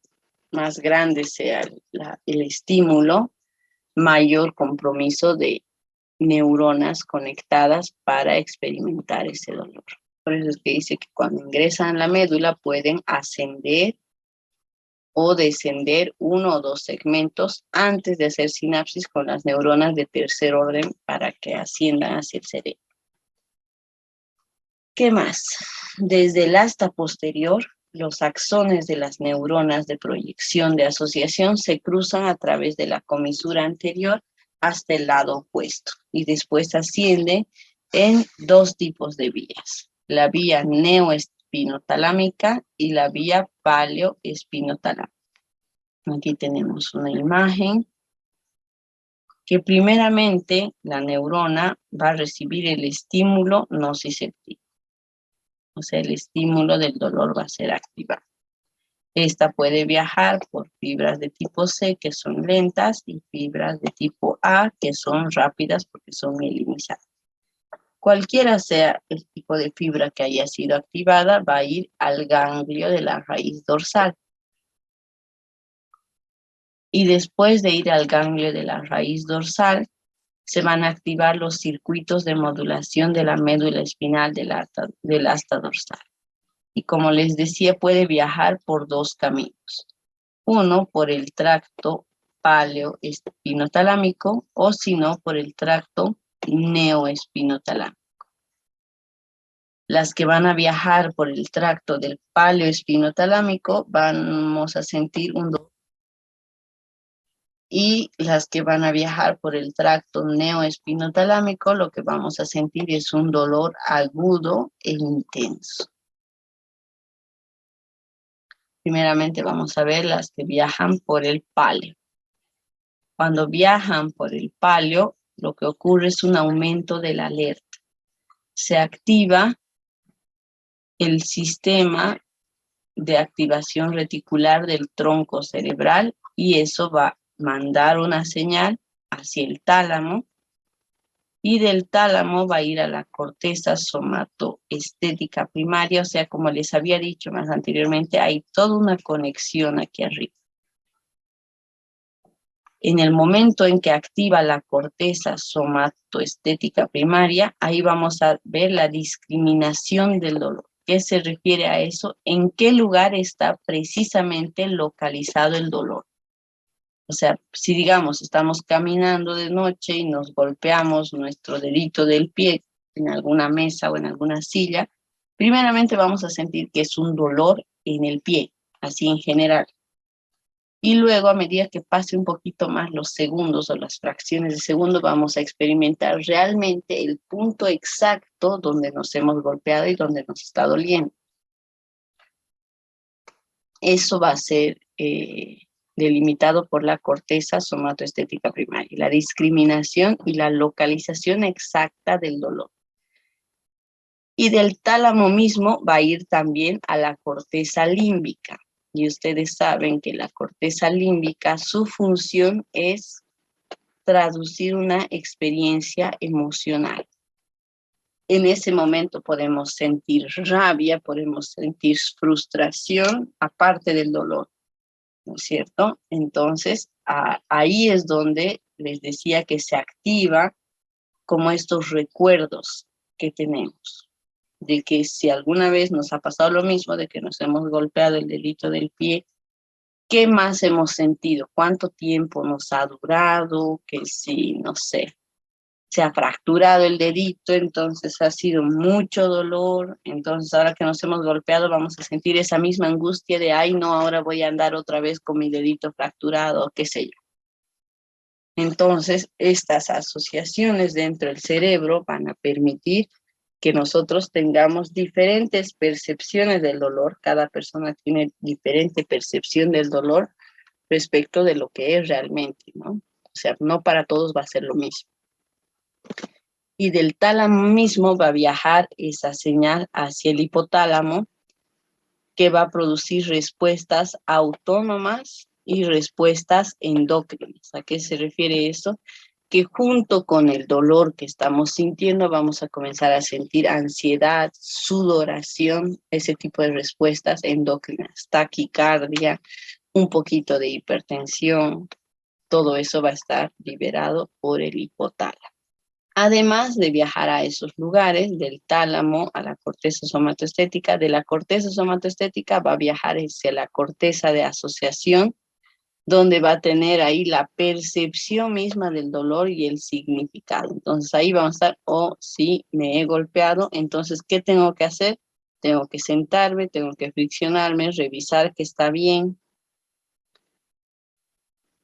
más grande sea el estímulo, mayor compromiso de neuronas conectadas para experimentar ese dolor. Por eso es que dice que cuando ingresan a la médula pueden ascender o descender 1 o 2 segmentos antes de hacer sinapsis con las neuronas de tercer orden para que asciendan hacia el cerebro. ¿Qué más? Desde el asta posterior, los axones de las neuronas de proyección de asociación se cruzan a través de la comisura anterior hasta el lado opuesto y después ascienden en 2 tipos de vías, la vía neoespinotalámica y la vía paleoespinotalámica. Aquí tenemos una imagen que primeramente la neurona va a recibir el estímulo nociceptivo. O sea, el estímulo del dolor va a ser activado. Esta puede viajar por fibras de tipo C, que son lentas, y fibras de tipo A, que son rápidas porque son mielinizadas. Cualquiera sea el tipo de fibra que haya sido activada, va a ir al ganglio de la raíz dorsal. Y después de ir al ganglio de la raíz dorsal, se van a activar los circuitos de modulación de la médula espinal del asta dorsal. Y como les decía, puede viajar por 2 caminos. Uno por el tracto paleoespinotalámico o si no por el tracto neoespinotalámico. Las que van a viajar por el tracto del paleoespinotalámico vamos a sentir un dolor. Y las que van a viajar por el tracto neoespinotalámico, lo que vamos a sentir es un dolor agudo e intenso. Primeramente vamos a ver las que viajan por el paleo. Cuando viajan por el paleo, lo que ocurre es un aumento de la alerta. Se activa el sistema de activación reticular del tronco cerebral y eso va a mandar una señal hacia el tálamo y del tálamo va a ir a la corteza somatoestética primaria, o sea, como les había dicho más anteriormente, hay toda una conexión aquí arriba. En el momento en que activa la corteza somatoestética primaria, ahí vamos a ver la discriminación del dolor. ¿Qué se refiere a eso? ¿En qué lugar está precisamente localizado el dolor? O sea, si digamos, estamos caminando de noche y nos golpeamos nuestro dedito del pie en alguna mesa o en alguna silla, primeramente vamos a sentir que es un dolor en el pie, así en general. Y luego, a medida que pase un poquito más los segundos o las fracciones de segundo, vamos a experimentar realmente el punto exacto donde nos hemos golpeado y donde nos está doliendo. Eso va a ser delimitado por la corteza somatoestética primaria, la discriminación y la localización exacta del dolor. Y del tálamo mismo va a ir también a la corteza límbica. Y ustedes saben que la corteza límbica, su función es traducir una experiencia emocional. En ese momento podemos sentir rabia, podemos sentir frustración, aparte del dolor, ¿no es cierto? Entonces, ahí es donde les decía que se activa como estos recuerdos que tenemos, de que si alguna vez nos ha pasado lo mismo, de que nos hemos golpeado el dedito del pie, ¿qué más hemos sentido? ¿Cuánto tiempo nos ha durado? Que si, no sé, se ha fracturado el dedito, entonces ha sido mucho dolor, entonces ahora que nos hemos golpeado vamos a sentir esa misma angustia de, ay no, ahora voy a andar otra vez con mi dedito fracturado, qué sé yo. Entonces, estas asociaciones dentro del cerebro van a permitir que nosotros tengamos diferentes percepciones del dolor. Cada persona tiene diferente percepción del dolor respecto de lo que es realmente, ¿no? O sea, no para todos va a ser lo mismo. Y del tálamo mismo va a viajar esa señal hacia el hipotálamo, que va a producir respuestas autónomas y respuestas endócrinas. ¿A qué se refiere eso? Que junto con el dolor que estamos sintiendo vamos a comenzar a sentir ansiedad, sudoración, ese tipo de respuestas endócrinas, taquicardia, un poquito de hipertensión, todo eso va a estar liberado por el hipotálamo. Además de viajar a esos lugares, del tálamo a la corteza somatoestética, de la corteza somatoestética va a viajar hacia la corteza de asociación, donde va a tener ahí la percepción misma del dolor y el significado. Entonces ahí vamos a estar, oh, sí, me he golpeado, entonces, ¿qué tengo que hacer? Tengo que sentarme, tengo que friccionarme, revisar que está bien.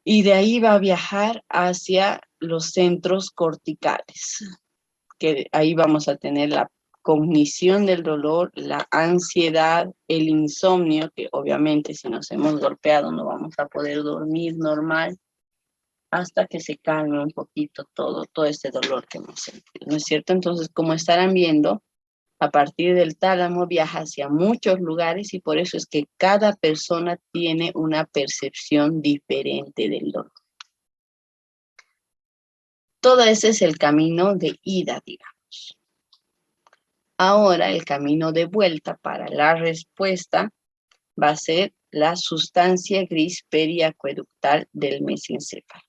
Y de ahí va a viajar hacia los centros corticales, que ahí vamos a tener la cognición del dolor, la ansiedad, el insomnio, que obviamente si nos hemos golpeado no vamos a poder dormir normal hasta que se calme un poquito todo este dolor que hemos sentido, ¿no es cierto? Entonces, como estarán viendo, a partir del tálamo viaja hacia muchos lugares y por eso es que cada persona tiene una percepción diferente del dolor. Todo ese es el camino de ida, digamos. Ahora el camino de vuelta para la respuesta va a ser la sustancia gris periacueductal del mesencéfalo.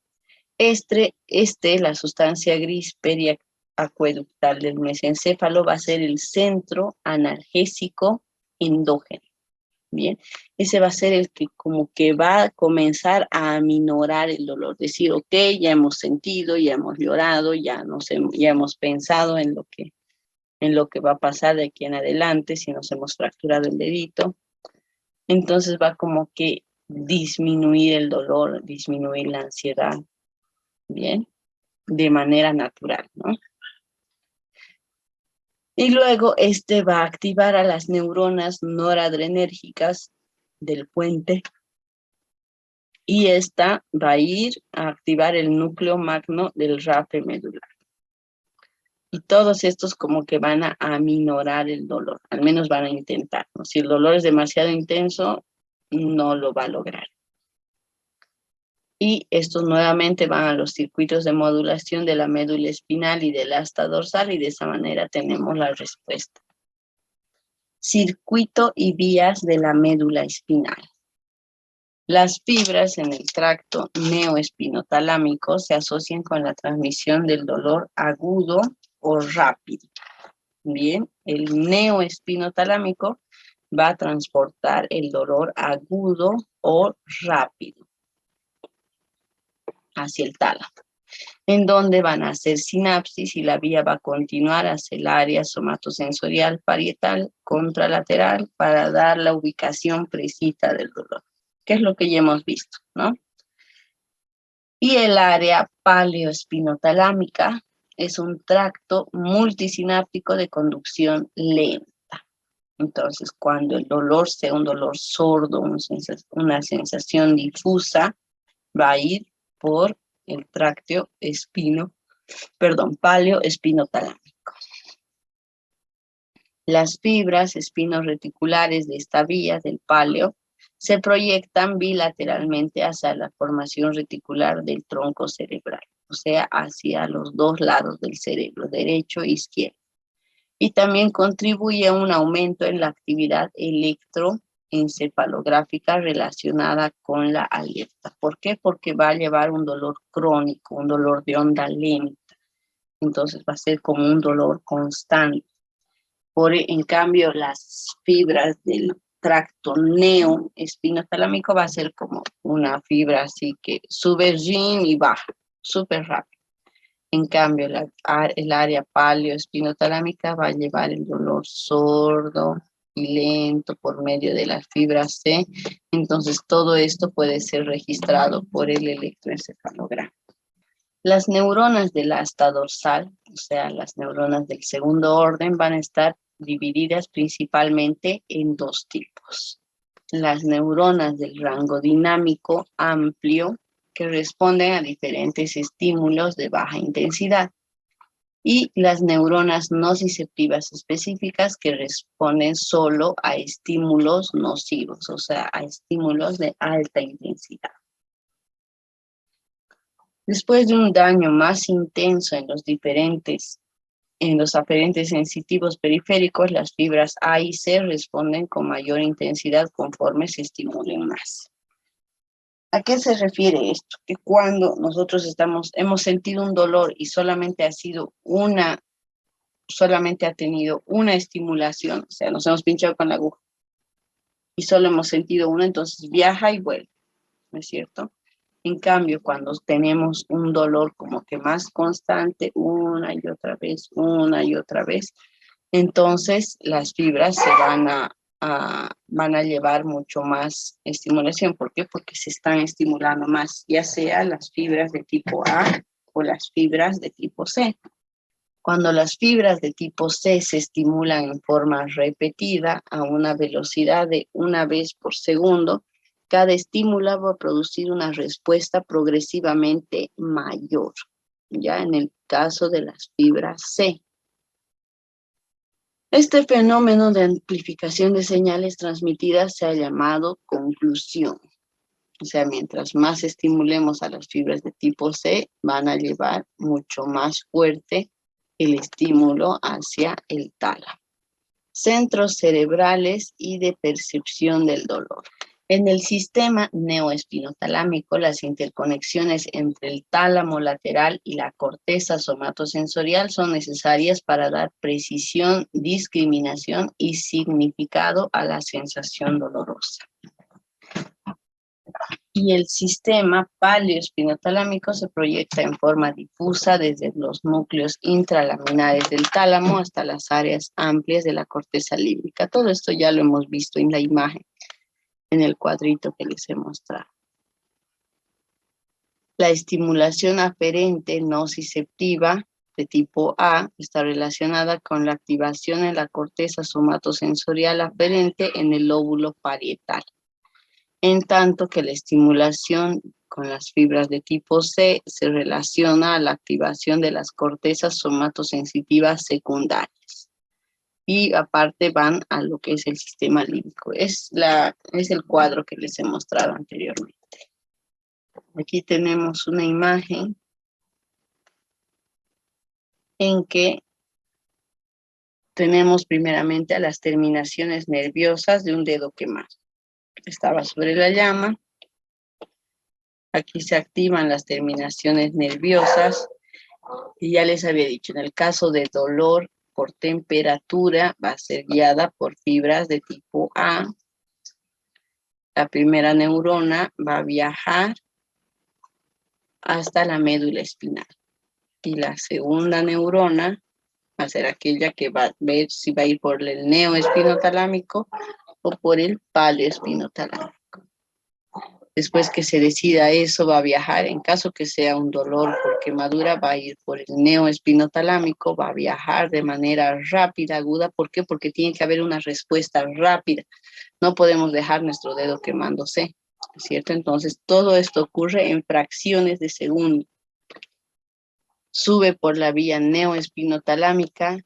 La sustancia gris periacueductal del mesencéfalo va a ser el centro analgésico endógeno. Bien, ese va a ser el que como que va a comenzar a aminorar el dolor. Decir, ok, ya hemos sentido, ya hemos llorado, ya hemos pensado en lo que va a pasar de aquí en adelante, si nos hemos fracturado el dedito. Entonces va como que disminuir el dolor, disminuir la ansiedad, bien, de manera natural, ¿no? Y luego va a activar a las neuronas noradrenérgicas del puente y esta va a ir a activar el núcleo magno del rafe medular. Y todos estos como que van a aminorar el dolor, al menos van a intentar, ¿no? Si el dolor es demasiado intenso, no lo va a lograr. Y estos nuevamente van a los circuitos de modulación de la médula espinal y del asta dorsal y de esa manera tenemos la respuesta. Circuito y vías de la médula espinal. Las fibras en el tracto neoespinotalámico se asocian con la transmisión del dolor agudo o rápido. Bien, el neoespinotalámico va a transportar el dolor agudo o rápido hacia el tálamo, en donde van a hacer sinapsis y la vía va a continuar hacia el área somatosensorial parietal contralateral para dar la ubicación precisa del dolor, que es lo que ya hemos visto, ¿no? Y el área paleoespinotalámica es un tracto multisináptico de conducción lenta. Entonces, cuando el dolor sea un dolor sordo, una sensación difusa, va a ir por el tracto paleoespinotalámico. Las fibras espinoreticulares de esta vía del paleo se proyectan bilateralmente hacia la formación reticular del tronco cerebral, o sea, hacia los dos lados del cerebro, derecho e izquierdo. Y también contribuye a un aumento en la actividad electroencefalográfica relacionada con la alerta. ¿Por qué? Porque va a llevar un dolor crónico, un dolor de onda lenta. Entonces va a ser como un dolor constante. En cambio, las fibras del tracto neoespinotalámico va a ser como una fibra así que sube y baja, súper rápido. En cambio, el área paleoespinotalámica va a llevar el dolor sordo y lento por medio de la fibra C. Entonces, todo esto puede ser registrado por el electroencefalograma. Las neuronas del asta dorsal, o sea, las neuronas del segundo orden, van a estar divididas principalmente en dos tipos. Las neuronas del rango dinámico amplio, que responden a diferentes estímulos de baja intensidad, y las neuronas nociceptivas específicas, que responden solo a estímulos nocivos, o sea, a estímulos de alta intensidad. Después de un daño más intenso en los aferentes sensitivos periféricos, las fibras A y C responden con mayor intensidad conforme se estimulen más. ¿A qué se refiere esto? Que cuando nosotros hemos sentido un dolor y solamente ha tenido una estimulación, o sea, nos hemos pinchado con la aguja y solo hemos sentido una, entonces viaja y vuelve, ¿no es cierto? En cambio, cuando tenemos un dolor como que más constante, una y otra vez, entonces las fibras se van a llevar mucho más estimulación. ¿Por qué? Porque se están estimulando más, ya sea las fibras de tipo A o las fibras de tipo C. Cuando las fibras de tipo C se estimulan en forma repetida a una velocidad de una vez por segundo, cada estímulo va a producir una respuesta progresivamente mayor, ya en el caso de las fibras C. Este fenómeno de amplificación de señales transmitidas se ha llamado conclusión. O sea, mientras más estimulemos a las fibras de tipo C, van a llevar mucho más fuerte el estímulo hacia el tálamo. Centros cerebrales y de percepción del dolor. En el sistema neoespinotalámico, las interconexiones entre el tálamo lateral y la corteza somatosensorial son necesarias para dar precisión, discriminación y significado a la sensación dolorosa. Y el sistema paleoespinotalámico se proyecta en forma difusa desde los núcleos intralaminares del tálamo hasta las áreas amplias de la corteza límbica. Todo esto ya lo hemos visto en la imagen, en el cuadrito que les he mostrado. La estimulación aferente nociceptiva de tipo A está relacionada con la activación en la corteza somatosensorial aferente en el lóbulo parietal, en tanto que la estimulación con las fibras de tipo C se relaciona a la activación de las cortezas somatosensitivas secundarias. Y aparte van a lo que es el sistema límbico. Es el cuadro que les he mostrado anteriormente. Aquí tenemos una imagen en que tenemos primeramente a las terminaciones nerviosas de un dedo quemado. Estaba sobre la llama. Aquí se activan las terminaciones nerviosas y ya les había dicho, en el caso de dolor por temperatura va a ser guiada por fibras de tipo A. La primera neurona va a viajar hasta la médula espinal y la segunda neurona va a ser aquella que va a ver si va a ir por el neoespinotalámico o por el paleoespinotalámico. Después que se decida eso, va a viajar, en caso que sea un dolor por quemadura, va a ir por el neoespinotalámico, va a viajar de manera rápida, aguda. ¿Por qué? Porque tiene que haber una respuesta rápida. No podemos dejar nuestro dedo quemándose, ¿cierto? Entonces, todo esto ocurre en fracciones de segundo. Sube por la vía neoespinotalámica,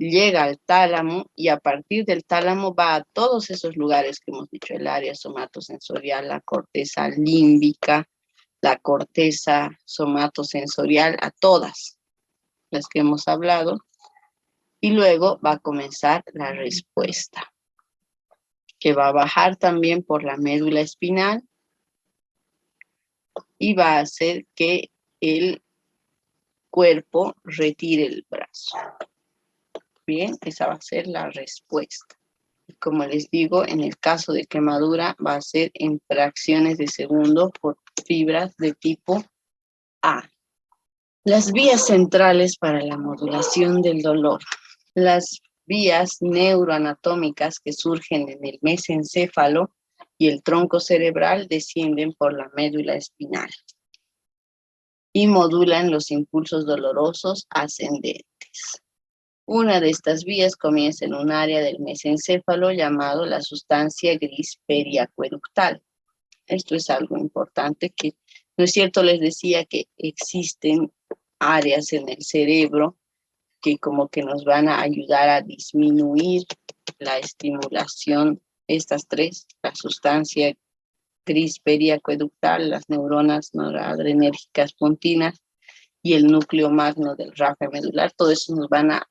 llega al tálamo y a partir del tálamo va a todos esos lugares que hemos dicho, el área somatosensorial, la corteza límbica, la corteza somatosensorial, a todas las que hemos hablado, y luego va a comenzar la respuesta, que va a bajar también por la médula espinal y va a hacer que el cuerpo retire el brazo. Bien, esa va a ser la respuesta. Y como les digo, en el caso de quemadura va a ser en fracciones de segundo por fibras de tipo A. Las vías centrales para la modulación del dolor. Las vías neuroanatómicas que surgen en el mesencéfalo y el tronco cerebral descienden por la médula espinal y modulan los impulsos dolorosos ascendentes. Una de estas vías comienza en un área del mesencéfalo llamado la sustancia gris periacueductal. Esto es algo importante que, ¿no es cierto? Les decía que existen áreas en el cerebro que como que nos van a ayudar a disminuir la estimulación, estas tres, la sustancia gris periacueductal, las neuronas noradrenérgicas pontinas y el núcleo magno del rafe medular. Todo eso nos van a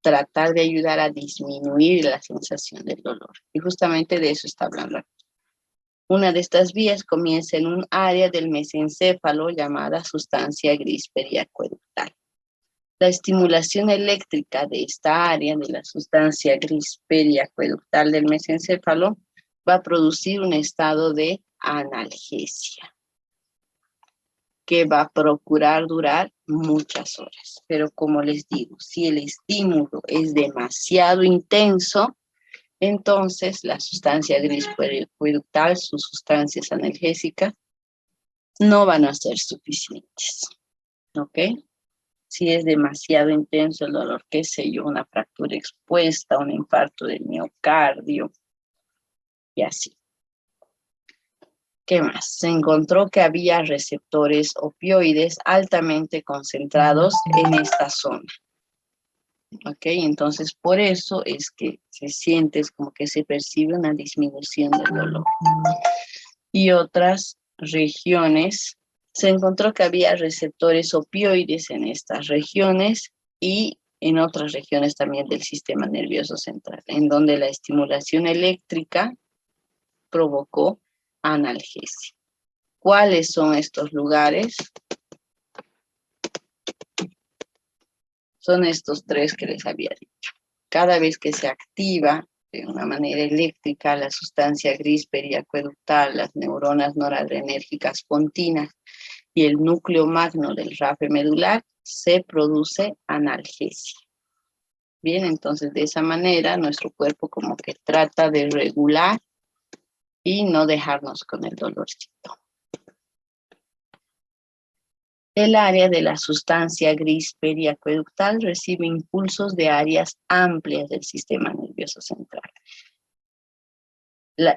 tratar de ayudar a disminuir la sensación del dolor. Y justamente de eso está hablando aquí. Una de estas vías comienza en un área del mesencéfalo llamada sustancia gris periacueductal. La estimulación eléctrica de esta área de la sustancia gris periacueductal del mesencéfalo va a producir un estado de analgesia que va a procurar durar muchas horas. Pero como les digo, si el estímulo es demasiado intenso, entonces la sustancia gris periacueductal, sus sustancias analgésicas, no van a ser suficientes. ¿Ok? Si es demasiado intenso el dolor, qué sé yo, una fractura expuesta, un infarto del miocardio y así. ¿Qué más? Se encontró que había receptores opioides altamente concentrados en esta zona. ¿Ok? Entonces, por eso es que se siente, es como que se percibe una disminución del dolor. Y otras regiones, se encontró que había receptores opioides en estas regiones y en otras regiones también del sistema nervioso central, en donde la estimulación eléctrica provocó analgesia. ¿Cuáles son estos lugares? Son estos tres que les había dicho. Cada vez que se activa de una manera eléctrica la sustancia gris periacueductal, las neuronas noradrenérgicas pontinas y el núcleo magno del rafe medular, se produce analgesia. Bien, entonces de esa manera nuestro cuerpo como que trata de regular y no dejarnos con el dolorcito. El área de la sustancia gris periacueductal recibe impulsos de áreas amplias del sistema nervioso central,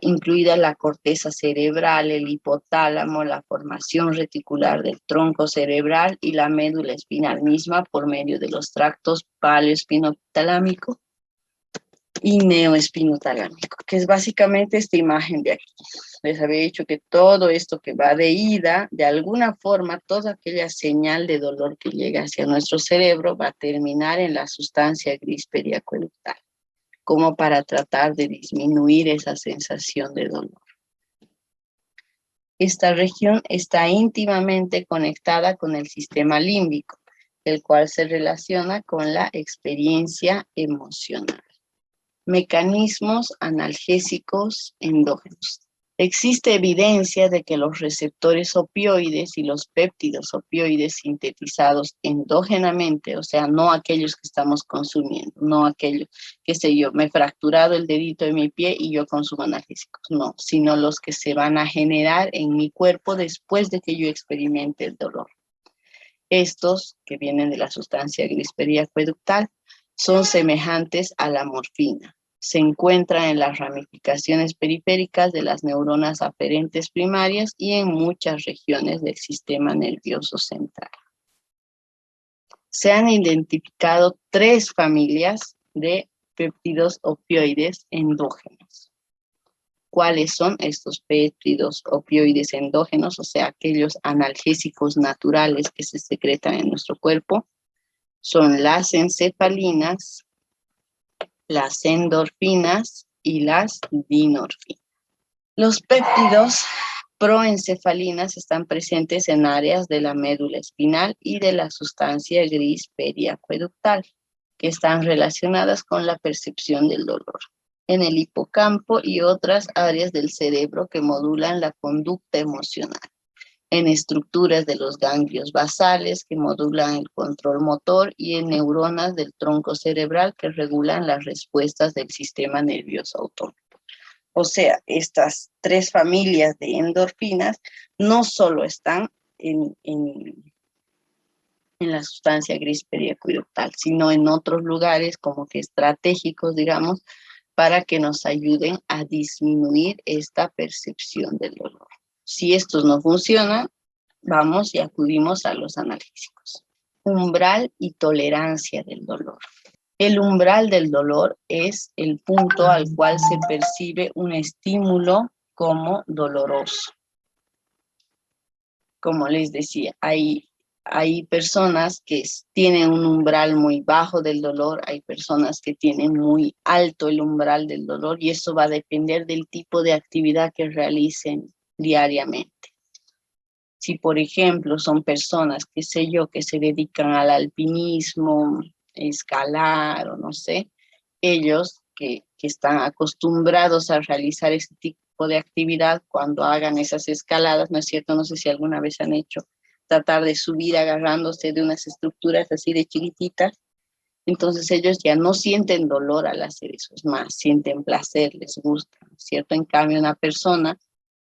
incluida la corteza cerebral, el hipotálamo, la formación reticular del tronco cerebral y la médula espinal misma por medio de los tractos paleoespinotalámico y neoespinotalámico, que es básicamente esta imagen de aquí. Les había dicho que todo esto que va de ida, de alguna forma, toda aquella señal de dolor que llega hacia nuestro cerebro va a terminar en la sustancia gris periacueductal, como para tratar de disminuir esa sensación de dolor. Esta región está íntimamente conectada con el sistema límbico, el cual se relaciona con la experiencia emocional. Mecanismos analgésicos endógenos. Existe evidencia de que los receptores opioides y los péptidos opioides sintetizados endógenamente, o sea, no aquellos que estamos consumiendo, no aquellos, qué sé yo, me he fracturado el dedito de mi pie y yo consumo analgésicos, no, sino los que se van a generar en mi cuerpo después de que yo experimente el dolor. Estos, que vienen de la sustancia gris periacueductal, son semejantes a la morfina. Se encuentran en las ramificaciones periféricas de las neuronas aferentes primarias y en muchas regiones del sistema nervioso central. Se han identificado 3 familias de péptidos opioides endógenos. ¿Cuáles son estos péptidos opioides endógenos? O sea, aquellos analgésicos naturales que se secretan en nuestro cuerpo. Son las encefalinas, las endorfinas y las dinorfinas. Los péptidos proencefalinas están presentes en áreas de la médula espinal y de la sustancia gris periacueductal, que están relacionadas con la percepción del dolor, en el hipocampo y otras áreas del cerebro que modulan la conducta emocional, en estructuras de los ganglios basales que modulan el control motor y en neuronas del tronco cerebral que regulan las respuestas del sistema nervioso autónomo. O sea, estas 3 familias de endorfinas no solo están en la sustancia gris periacueductal, sino en otros lugares como que estratégicos, digamos, para que nos ayuden a disminuir esta percepción del dolor. Si estos no funcionan, vamos y acudimos a los analgésicos. Umbral y tolerancia del dolor. El umbral del dolor es el punto al cual se percibe un estímulo como doloroso. Como les decía, hay hay personas que tienen un umbral muy bajo del dolor, hay personas que tienen muy alto el umbral del dolor y eso va a depender del tipo de actividad que realicen diariamente. Si, por ejemplo, son personas, qué sé yo, que se dedican al alpinismo, escalar o no sé, ellos que están acostumbrados a realizar ese tipo de actividad cuando hagan esas escaladas, ¿no es cierto? No sé si alguna vez han hecho tratar de subir agarrándose de unas estructuras así de chiquititas, entonces ellos ya no sienten dolor al hacer eso, es más, sienten placer, les gusta, ¿no es cierto? En cambio, una persona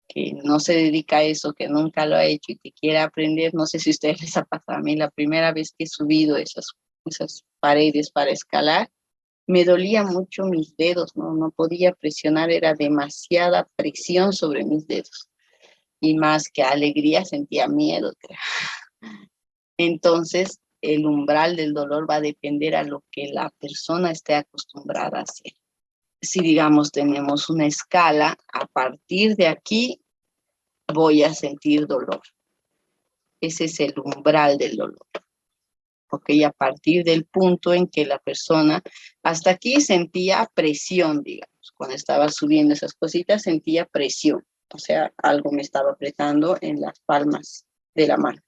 que no se dedica a eso, que nunca lo ha hecho y que quiere aprender, no sé si a ustedes les ha pasado a mí, la primera vez que he subido esas paredes para escalar, me dolía mucho mis dedos, no podía presionar, era demasiada presión sobre mis dedos. Y más que alegría, sentía miedo, creo. Entonces, el umbral del dolor va a depender a lo que la persona esté acostumbrada a hacer. Si, digamos, tenemos una escala, a partir de aquí voy a sentir dolor. Ese es el umbral del dolor. Ok, a partir del punto en que la persona, hasta aquí sentía presión, digamos, cuando estaba subiendo esas cositas sentía presión, o sea, algo me estaba apretando en las palmas de la mano.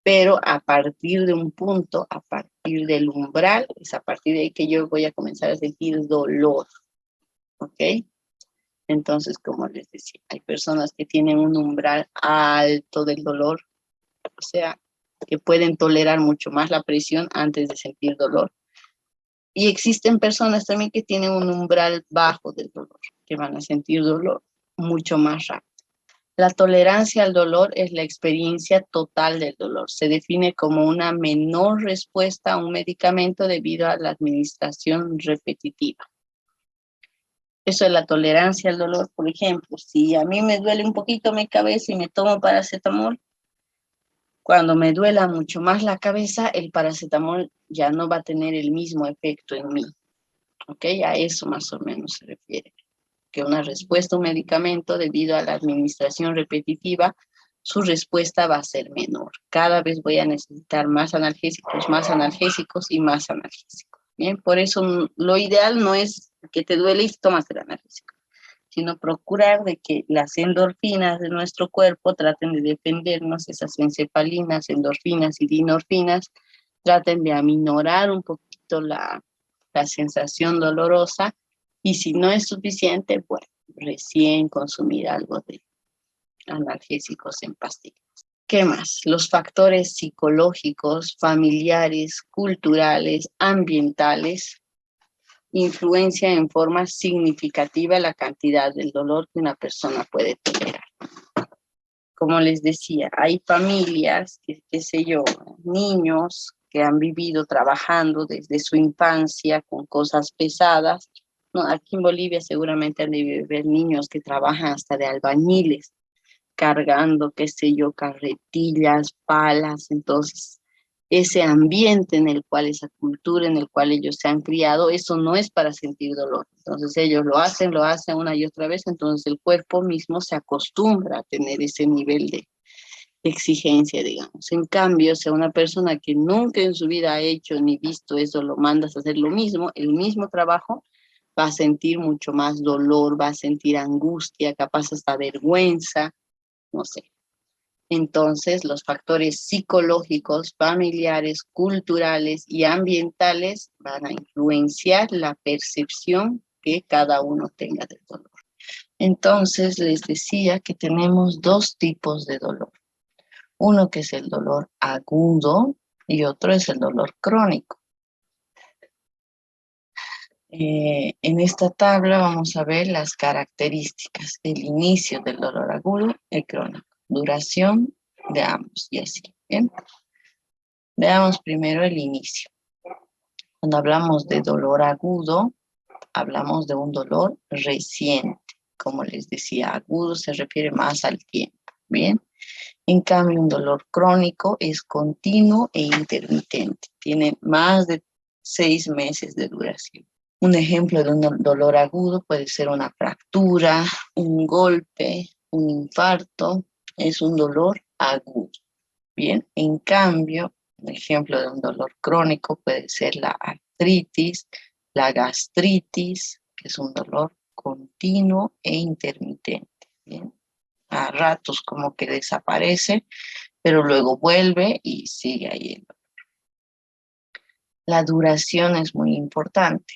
Pero a partir de un punto, a partir del umbral, es a partir de ahí que yo voy a comenzar a sentir dolor, ¿ok? Entonces, como les decía, hay personas que tienen un umbral alto del dolor, o sea, que pueden tolerar mucho más la presión antes de sentir dolor. Y existen personas también que tienen un umbral bajo del dolor, que van a sentir dolor mucho más rápido. La tolerancia al dolor es la experiencia total del dolor. Se define como una menor respuesta a un medicamento debido a la administración repetitiva. Eso es la tolerancia al dolor. Por ejemplo, si a mí me duele un poquito mi cabeza y me tomo paracetamol, cuando me duela mucho más la cabeza, el paracetamol ya no va a tener el mismo efecto en mí. ¿Ok? A eso más o menos se refiere. Que una respuesta a un medicamento, debido a la administración repetitiva, su respuesta va a ser menor. Cada vez voy a necesitar más analgésicos y más analgésicos. Bien, por eso lo ideal no es que te duele y tomas el analgésico, sino procurar de que las endorfinas de nuestro cuerpo traten de defendernos, esas encefalinas, endorfinas y dinorfinas, traten de aminorar un poquito la sensación dolorosa, y si no es suficiente, bueno, recién consumir algo de analgésicos en pastillas. ¿Qué más? Los factores psicológicos, familiares, culturales, ambientales, influencian en forma significativa la cantidad del dolor que una persona puede tolerar. Como les decía, hay familias, qué sé yo, niños que han vivido trabajando desde su infancia con cosas pesadas. No, aquí en Bolivia seguramente han de ver niños que trabajan hasta de albañiles, cargando, qué sé yo, carretillas, palas. Entonces, ese ambiente en el cual, esa cultura en el cual ellos se han criado, eso no es para sentir dolor. Entonces ellos lo hacen una y otra vez, entonces el cuerpo mismo se acostumbra a tener ese nivel de exigencia, digamos. En cambio, si a una persona que nunca en su vida ha hecho ni visto eso, lo mandas a hacer lo mismo, el mismo trabajo, va a sentir mucho más dolor, va a sentir angustia, capaz hasta vergüenza, no sé. Entonces, los factores psicológicos, familiares, culturales y ambientales van a influenciar la percepción que cada uno tenga del dolor. Entonces, les decía que tenemos dos tipos de dolor. Uno que es el dolor agudo y otro es el dolor crónico. En esta tabla vamos a ver las características, el inicio del dolor agudo y crónico, duración de ambos y así. ¿Bien? Veamos primero el inicio. Cuando hablamos de dolor agudo, hablamos de un dolor reciente. Como les decía, agudo se refiere más al tiempo. Bien. En cambio, un dolor crónico es continuo e intermitente. Tiene más de 6 meses de duración. Un ejemplo de un dolor agudo puede ser una fractura, un golpe, un infarto. Es un dolor agudo. Bien, en cambio, un ejemplo de un dolor crónico puede ser la artritis, la gastritis, que es un dolor continuo e intermitente. Bien, a ratos como que desaparece, pero luego vuelve y sigue ahí. La duración es muy importante.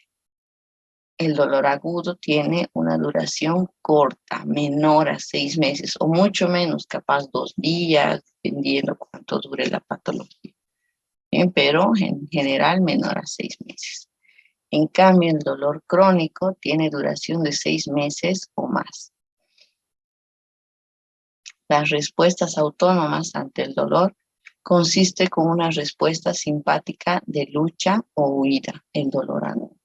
El dolor agudo tiene una duración corta, menor a 6 meses o mucho menos, capaz 2 días, dependiendo cuánto dure la patología. Bien, pero en general menor a 6 meses. En cambio, el dolor crónico tiene duración de 6 meses o más. Las respuestas autónomas ante el dolor consiste con una respuesta simpática de lucha o huida, el dolor agudo.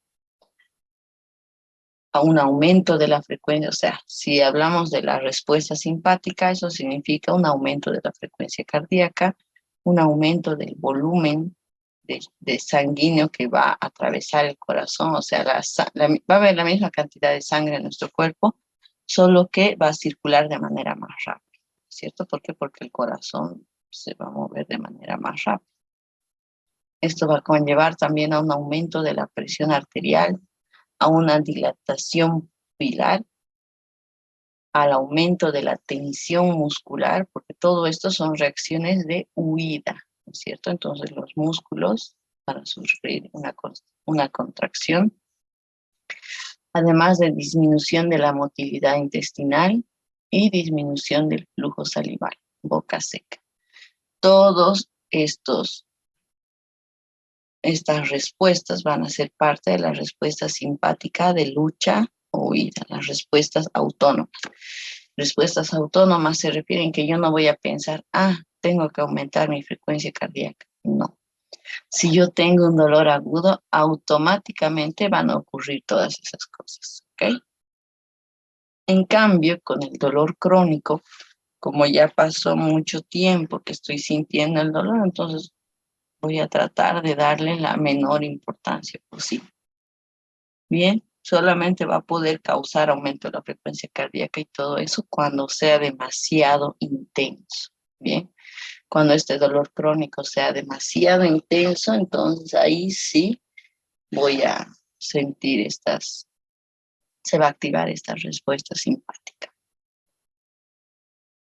A un aumento de la frecuencia, o sea, si hablamos de la respuesta simpática, eso significa un aumento de la frecuencia cardíaca, un aumento del volumen de sanguíneo que va a atravesar el corazón, o sea, va a haber la misma cantidad de sangre en nuestro cuerpo, solo que va a circular de manera más rápida, ¿cierto? ¿Por qué? Porque el corazón se va a mover de manera más rápida. Esto va a conllevar también a un aumento de la presión arterial, a una dilatación pupilar, al aumento de la tensión muscular, porque todo esto son reacciones de huida, ¿no es cierto? Entonces los músculos van a sufrir una contracción, además de disminución de la motilidad intestinal y disminución del flujo salival, boca seca. Todos estas respuestas van a ser parte de la respuesta simpática de lucha o huida, las respuestas autónomas. Respuestas autónomas se refieren que yo no voy a pensar, tengo que aumentar mi frecuencia cardíaca. No. Si yo tengo un dolor agudo, automáticamente van a ocurrir todas esas cosas, ¿ok? En cambio, con el dolor crónico, como ya pasó mucho tiempo que estoy sintiendo el dolor, entonces voy a tratar de darle la menor importancia posible. Bien, solamente va a poder causar aumento de la frecuencia cardíaca y todo eso cuando sea demasiado intenso. Bien, cuando este dolor crónico sea demasiado intenso, entonces ahí sí voy a sentir se va a activar esta respuesta simpática.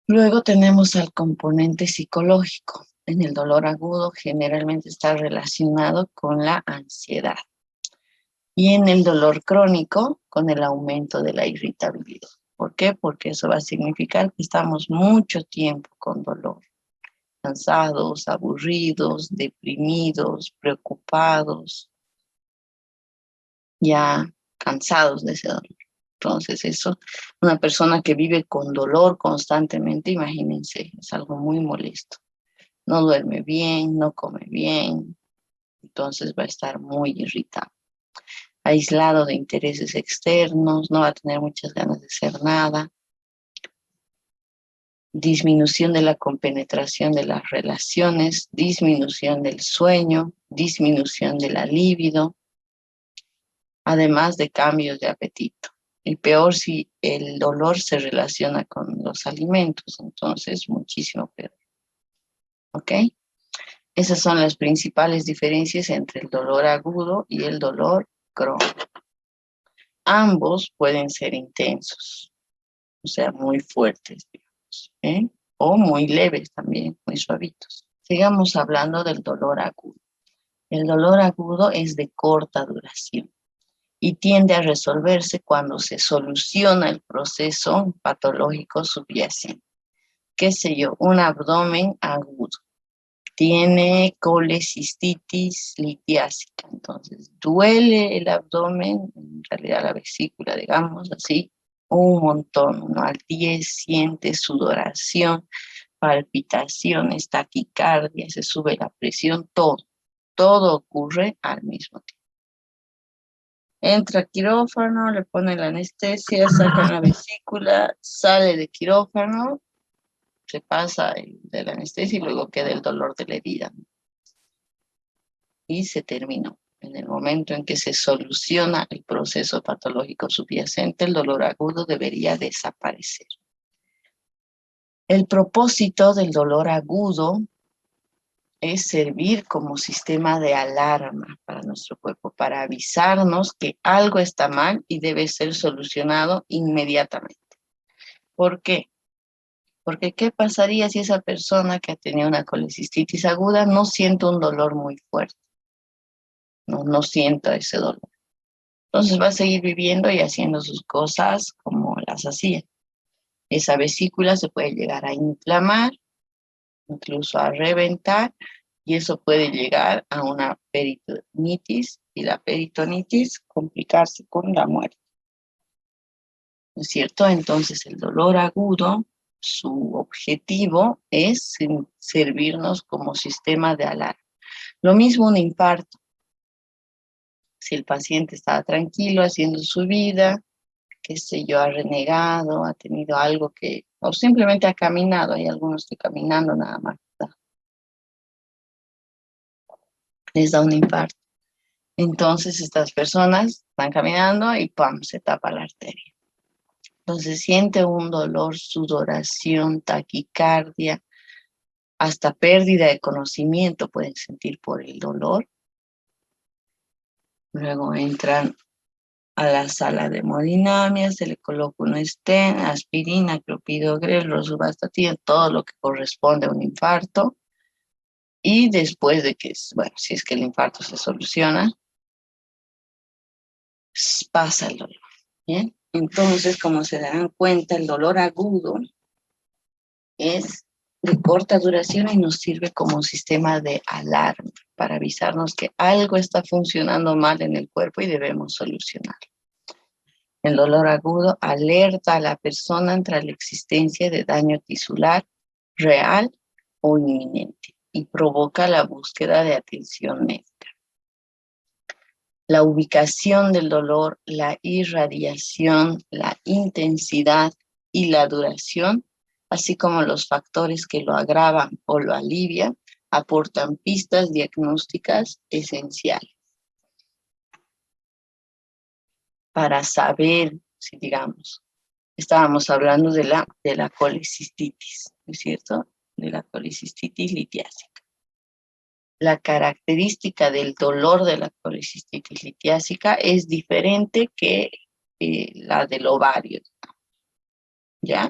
Luego tenemos al componente psicológico. En el dolor agudo generalmente está relacionado con la ansiedad. Y en el dolor crónico, con el aumento de la irritabilidad. ¿Por qué? Porque eso va a significar que estamos mucho tiempo con dolor, cansados, aburridos, deprimidos, preocupados, ya cansados de ese dolor. Entonces eso, una persona que vive con dolor constantemente, imagínense, es algo muy molesto. No duerme bien, no come bien, entonces va a estar muy irritado, aislado de intereses externos, no va a tener muchas ganas de hacer nada, disminución de la compenetración de las relaciones, disminución del sueño, disminución de la libido, además de cambios de apetito. Y peor si el dolor se relaciona con los alimentos, entonces muchísimo peor. ¿Ok? Esas son las principales diferencias entre el dolor agudo y el dolor crónico. Ambos pueden ser intensos, o sea, muy fuertes, digamos, ¿eh? O muy leves también, muy suavitos. Sigamos hablando del dolor agudo. El dolor agudo es de corta duración y tiende a resolverse cuando se soluciona el proceso patológico subyacente. ¿Qué sé yo? Un abdomen agudo. Tiene colecistitis litiásica, entonces duele el abdomen, en realidad la vesícula, digamos así, un montón, ¿no? Al 10 siente sudoración, palpitaciones, taquicardia, se sube la presión, todo ocurre al mismo tiempo. Entra quirófano, le ponen la anestesia, sacan la vesícula, sale de quirófano, se pasa de la anestesia y luego queda el dolor de la herida. Y se terminó. En el momento en que se soluciona el proceso patológico subyacente, el dolor agudo debería desaparecer. El propósito del dolor agudo es servir como sistema de alarma para nuestro cuerpo, para avisarnos que algo está mal y debe ser solucionado inmediatamente. ¿Por qué? Porque ¿qué pasaría si esa persona que ha tenido una colecistitis aguda no siente un dolor muy fuerte? No sienta ese dolor. Entonces va a seguir viviendo y haciendo sus cosas como las hacía. Esa vesícula se puede llegar a inflamar, incluso a reventar, y eso puede llegar a una peritonitis, y la peritonitis complicarse con la muerte. ¿No es cierto? Entonces el dolor agudo, su objetivo es servirnos como sistema de alarma. Lo mismo un infarto. Si el paciente está tranquilo haciendo su vida, qué sé yo, ha renegado, ha tenido algo que, o simplemente ha caminado, hay algunos que caminando nada más, les da un infarto. Entonces estas personas van caminando y ¡pam!, se tapa la arteria. Entonces siente un dolor, sudoración, taquicardia, hasta pérdida de conocimiento pueden sentir por el dolor. Luego entran a la sala de hemodinamia, se le coloca un stent, aspirina, clopidogrel, rosuvastatina, todo lo que corresponde a un infarto. Y después de que, bueno, si es que el infarto se soluciona, pasa el dolor. ¿Bien? Entonces, como se darán cuenta, el dolor agudo es de corta duración y nos sirve como un sistema de alarma para avisarnos que algo está funcionando mal en el cuerpo y debemos solucionarlo. El dolor agudo alerta a la persona ante la existencia de daño tisular real o inminente y provoca la búsqueda de atención médica. La ubicación del dolor, la irradiación, la intensidad y la duración, así como los factores que lo agravan o lo alivian, aportan pistas diagnósticas esenciales para saber si, digamos, estábamos hablando de la colecistitis, ¿no es cierto? De la colecistitis litiásica. La característica del dolor de la colecistitis litiásica es diferente que la del ovario, ¿ya?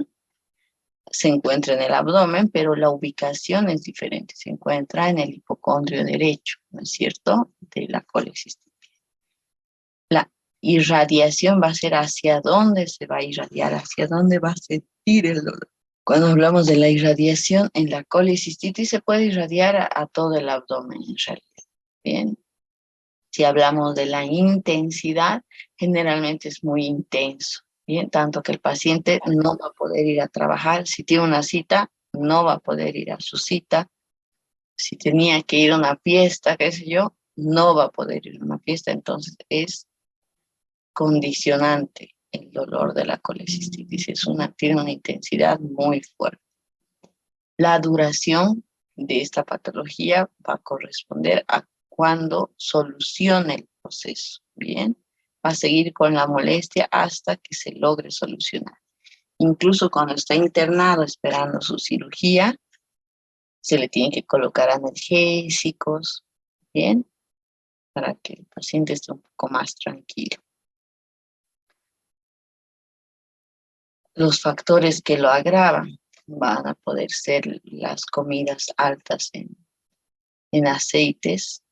Se encuentra en el abdomen, pero la ubicación es diferente. Se encuentra en el hipocondrio derecho, ¿no es cierto? De la colecistitis. La irradiación va a ser hacia dónde se va a irradiar, hacia dónde va a sentir el dolor. Cuando hablamos de la irradiación, en la colecistitis se puede irradiar a todo el abdomen en realidad. Bien. Si hablamos de la intensidad, generalmente es muy intenso. Bien, tanto que el paciente no va a poder ir a trabajar. Si tiene una cita, no va a poder ir a su cita. Si tenía que ir a una fiesta, qué sé yo, no va a poder ir a una fiesta. Entonces es condicionante el dolor de la colecistitis. Tiene una intensidad muy fuerte. La duración de esta patología va a corresponder a cuando solucione el proceso. Bien, va a seguir con la molestia hasta que se logre solucionar. Incluso cuando está internado esperando su cirugía, se le tiene que colocar analgésicos, bien, para que el paciente esté un poco más tranquilo. Los factores que lo agravan van a poder ser las comidas altas en aceites,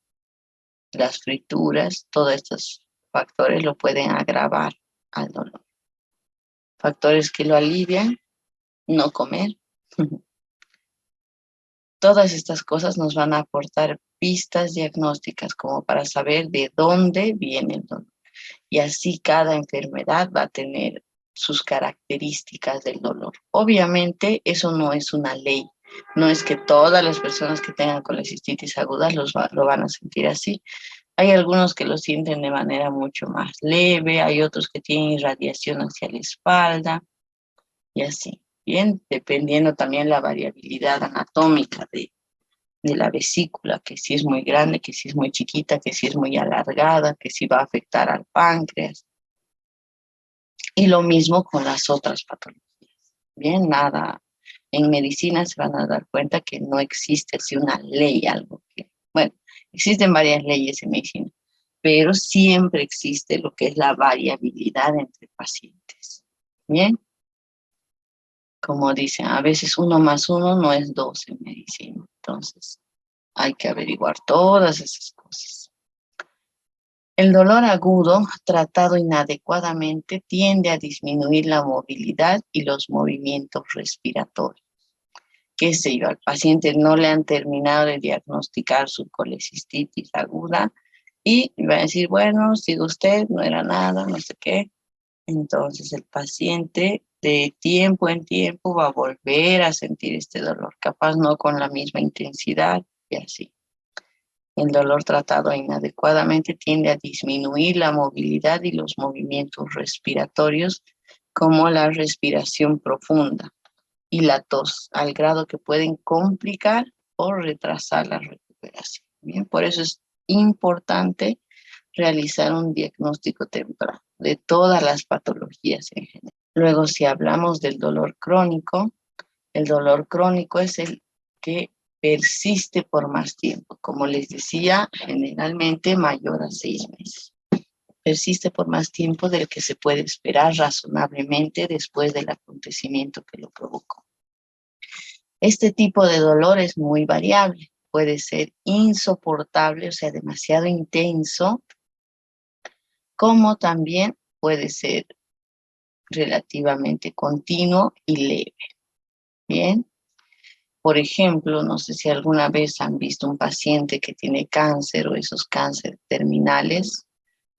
las frituras, todos estos factores lo pueden agravar al dolor. Factores que lo alivian, no comer. Todas estas cosas nos van a aportar pistas diagnósticas como para saber de dónde viene el dolor. Y así cada enfermedad va a tener sus características del dolor. Obviamente eso no es una ley. No es que todas las personas que tengan colecistitis aguda lo van a sentir así. Hay algunos que lo sienten de manera mucho más leve, hay otros que tienen irradiación hacia la espalda y así. Bien, dependiendo también la variabilidad anatómica de la vesícula, que si es muy grande, que si es muy chiquita, que si es muy alargada, que si va a afectar al páncreas. Y lo mismo con las otras patologías. Bien, nada En medicina se van a dar cuenta que no existe así una ley, algo que, bueno, existen varias leyes en medicina, pero siempre existe lo que es la variabilidad entre pacientes. Bien, como dicen, a veces 1 más 1 no es 2 en medicina, entonces hay que averiguar todas esas cosas. El dolor agudo, tratado inadecuadamente, tiende a disminuir la movilidad y los movimientos respiratorios. Qué sé yo, al paciente no le han terminado de diagnosticar su colecistitis aguda y va a decir, bueno, sigue usted, no era nada, no sé qué. Entonces el paciente de tiempo en tiempo va a volver a sentir este dolor, capaz no con la misma intensidad y así. El dolor tratado inadecuadamente tiende a disminuir la movilidad y los movimientos respiratorios, como la respiración profunda y la tos, al grado que pueden complicar o retrasar la recuperación. Bien, por eso es importante realizar un diagnóstico temprano de todas las patologías en general. Luego, si hablamos del dolor crónico, el dolor crónico es el que persiste por más tiempo. Como les decía, generalmente mayor a 6 meses. Persiste por más tiempo del que se puede esperar razonablemente después del acontecimiento que lo provocó. Este tipo de dolor es muy variable. Puede ser insoportable, o sea, demasiado intenso, como también puede ser relativamente continuo y leve. Bien. Por ejemplo, no sé si alguna vez han visto un paciente que tiene cáncer o esos cánceres terminales.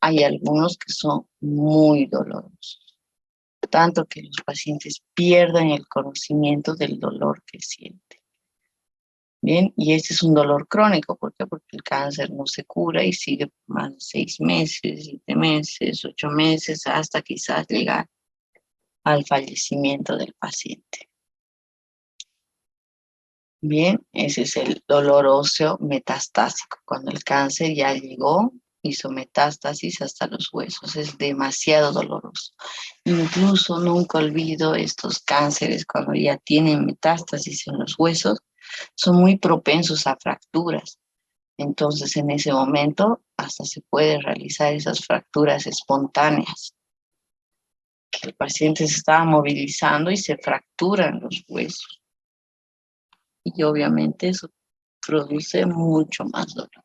Hay algunos que son muy dolorosos, tanto que los pacientes pierden el conocimiento del dolor que sienten. Bien, y este es un dolor crónico. ¿Por qué? Porque el cáncer no se cura y sigue por más de 6 meses, 7 meses, 8 meses, hasta quizás llegar al fallecimiento del paciente. Bien, ese es el dolor óseo metastásico, cuando el cáncer ya llegó, hizo metástasis hasta los huesos, es demasiado doloroso. Incluso nunca olvido estos cánceres cuando ya tienen metástasis en los huesos, son muy propensos a fracturas. Entonces, en ese momento, hasta se puede realizar esas fracturas espontáneas, que el paciente se estaba movilizando y se fracturan los huesos. Y obviamente eso produce mucho más dolor.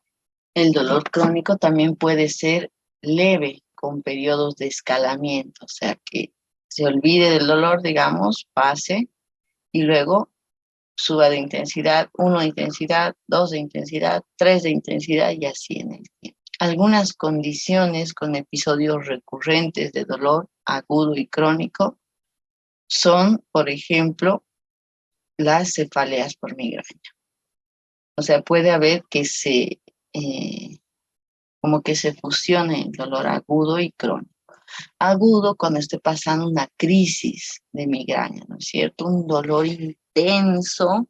El dolor crónico también puede ser leve, con periodos de escalamiento, o sea que se olvide del dolor, digamos, pase y luego suba de intensidad, 1 de intensidad, 2 de intensidad, 3 de intensidad y así en el tiempo. Algunas condiciones con episodios recurrentes de dolor agudo y crónico son, por ejemplo, las cefaleas por migraña. O sea, puede haber que como que se fusione el dolor agudo y crónico. Agudo cuando esté pasando una crisis de migraña, ¿no es cierto? Un dolor intenso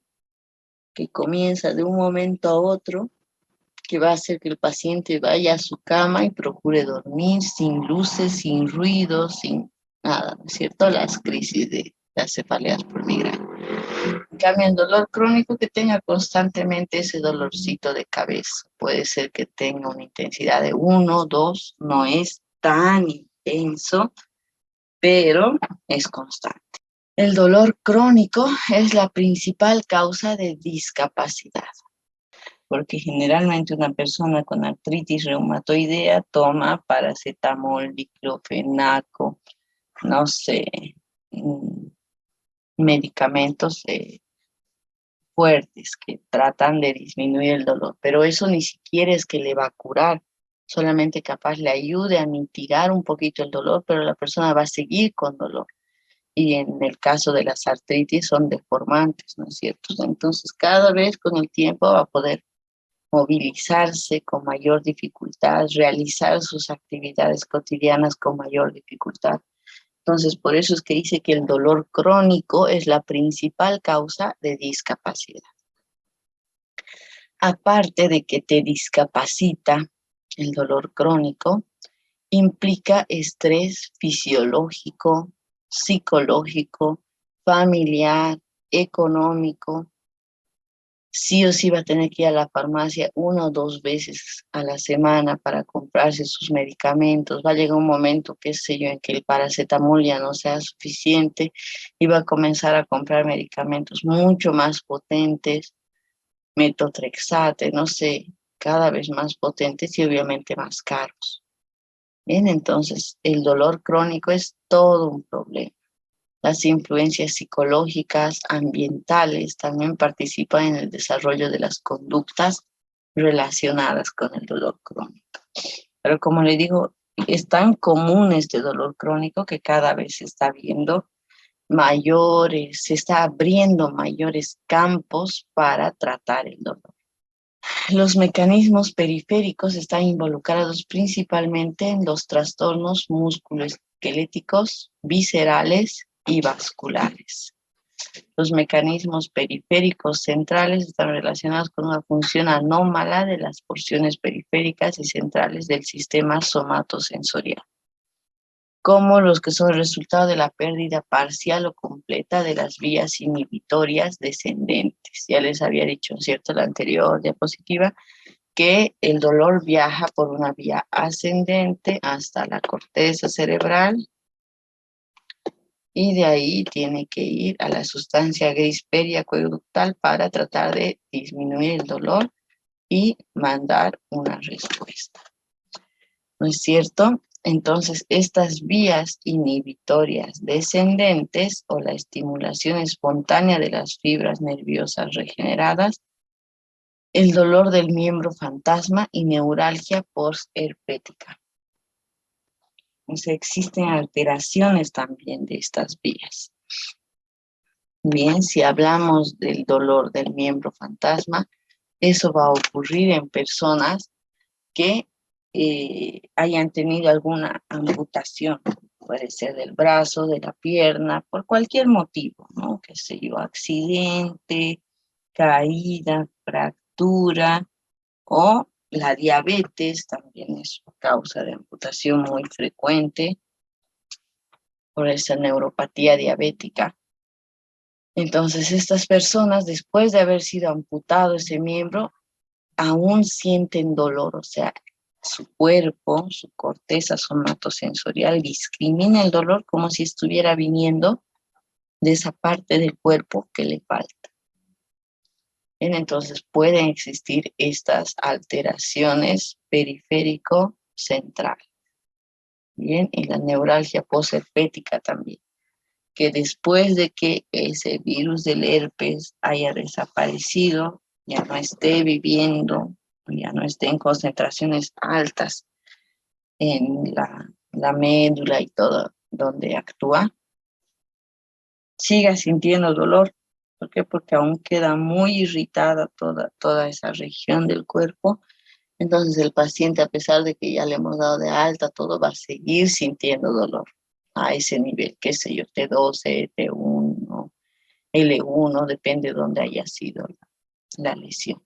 que comienza de un momento a otro, que va a hacer que el paciente vaya a su cama y procure dormir sin luces, sin ruido, sin nada, ¿no es cierto? Las crisis de las cefaleas por migraña. En cambio, el dolor crónico, que tenga constantemente ese dolorcito de cabeza. Puede ser que tenga una intensidad de 1, 2, no es tan intenso, pero es constante. El dolor crónico es la principal causa de discapacidad, porque generalmente una persona con artritis reumatoidea toma paracetamol, diclofenaco, no sé, medicamentos fuertes que tratan de disminuir el dolor, pero eso ni siquiera es que le va a curar, solamente capaz le ayude a mitigar un poquito el dolor, pero la persona va a seguir con dolor. Y en el caso de las artritis son deformantes, ¿no es cierto? Entonces cada vez con el tiempo va a poder movilizarse con mayor dificultad, realizar sus actividades cotidianas con mayor dificultad. Entonces, por eso es que dice que el dolor crónico es la principal causa de discapacidad. Aparte de que te discapacita, el dolor crónico implica estrés fisiológico, psicológico, familiar, económico, sí o sí va a tener que ir a la farmacia 1 o 2 veces a la semana para comprarse sus medicamentos. Va a llegar un momento, qué sé yo, en que el paracetamol ya no sea suficiente y va a comenzar a comprar medicamentos mucho más potentes, metotrexate, no sé, cada vez más potentes y obviamente más caros. Bien, entonces el dolor crónico es todo un problema. Las influencias psicológicas, ambientales, también participan en el desarrollo de las conductas relacionadas con el dolor crónico. Pero como le digo, es tan común este dolor crónico que cada vez se está viendo mayores, se está abriendo mayores campos para tratar el dolor. Los mecanismos periféricos están involucrados principalmente en los trastornos musculoesqueléticos, viscerales y vasculares. Los mecanismos periféricos centrales están relacionados con una función anómala de las porciones periféricas y centrales del sistema somatosensorial, como los que son el resultado de la pérdida parcial o completa de las vías inhibitorias descendentes. Ya les había dicho, ¿cierto?, la anterior diapositiva, que el dolor viaja por una vía ascendente hasta la corteza cerebral y de ahí tiene que ir a la sustancia gris periacueductal para tratar de disminuir el dolor y mandar una respuesta. ¿No es cierto? Entonces, estas vías inhibitorias descendentes o la estimulación espontánea de las fibras nerviosas regeneradas, el dolor del miembro fantasma y neuralgia postherpética. O sea, existen alteraciones también de estas vías. Bien, si hablamos del dolor del miembro fantasma, eso va a ocurrir en personas que hayan tenido alguna amputación, puede ser del brazo, de la pierna, por cualquier motivo, ¿no? Qué sé yo, accidente, caída, fractura, o la diabetes también es una causa de amputación muy frecuente por esa neuropatía diabética. Entonces, estas personas, después de haber sido amputado ese miembro, aún sienten dolor, o sea, su cuerpo, su corteza somatosensorial discrimina el dolor como si estuviera viniendo de esa parte del cuerpo que le falta. Bien, entonces pueden existir estas alteraciones periférico-centrales. Bien, y la neuralgia postherpética también, que después de que ese virus del herpes haya desaparecido, ya no esté viviendo, ya no esté en concentraciones altas en la médula y todo donde actúa, siga sintiendo dolor. ¿Por qué? Porque aún queda muy irritada toda esa región del cuerpo. Entonces el paciente, a pesar de que ya le hemos dado de alta, todo va a seguir sintiendo dolor a ese nivel, qué sé yo, T12, T1, L1, depende de dónde haya sido la lesión.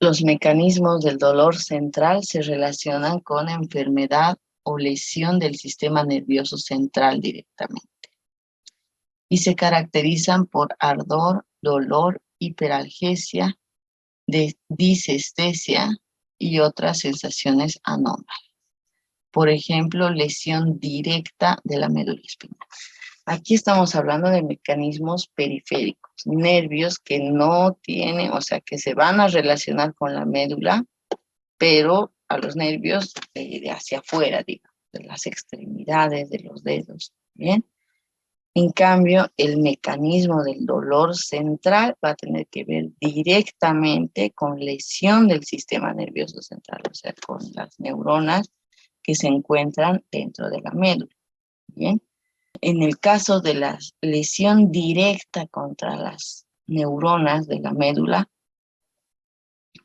Los mecanismos del dolor central se relacionan con enfermedad o lesión del sistema nervioso central directamente y se caracterizan por ardor, dolor, hiperalgesia, disestesia y otras sensaciones anómalas. Por ejemplo, lesión directa de la médula espinal. Aquí estamos hablando de mecanismos periféricos, nervios que no tienen, o sea, que se van a relacionar con la médula, pero a los nervios de hacia afuera, digamos, de las extremidades, de los dedos, ¿bien? En cambio, el mecanismo del dolor central va a tener que ver directamente con lesión del sistema nervioso central, o sea, con las neuronas que se encuentran dentro de la médula, ¿bien? En el caso de la lesión directa contra las neuronas de la médula,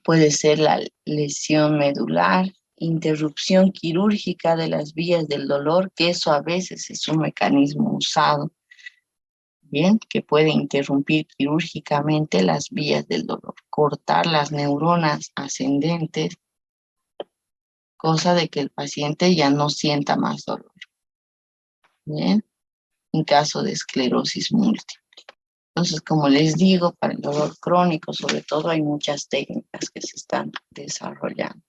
puede ser la lesión medular, interrupción quirúrgica de las vías del dolor, que eso a veces es un mecanismo usado, bien, que puede interrumpir quirúrgicamente las vías del dolor, cortar las neuronas ascendentes, cosa de que el paciente ya no sienta más dolor, bien, en caso de esclerosis múltiple. Entonces, como les digo, para el dolor crónico, sobre todo, hay muchas técnicas que se están desarrollando.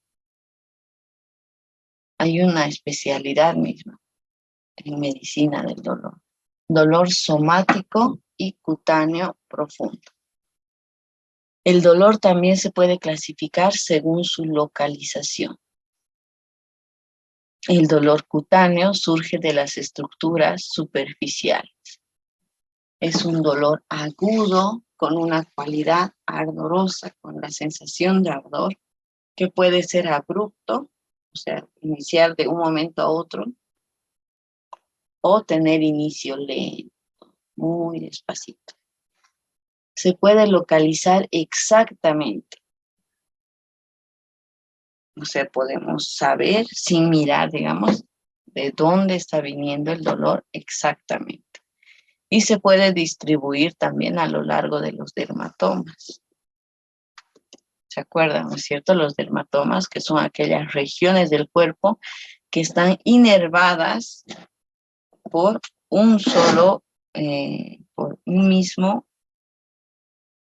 Hay una especialidad misma en medicina del dolor. Dolor somático y cutáneo profundo. El dolor también se puede clasificar según su localización. El dolor cutáneo surge de las estructuras superficiales. Es un dolor agudo con una cualidad ardorosa, con la sensación de ardor, que puede ser abrupto, o sea, iniciar de un momento a otro, o tener inicio lento, muy despacito. Se puede localizar exactamente. O sea, podemos saber sin mirar, digamos, de dónde está viniendo el dolor exactamente. Y se puede distribuir también a lo largo de los dermatomas. ¿Se acuerdan, no es cierto? Los dermatomas, que son aquellas regiones del cuerpo que están inervadas por por un mismo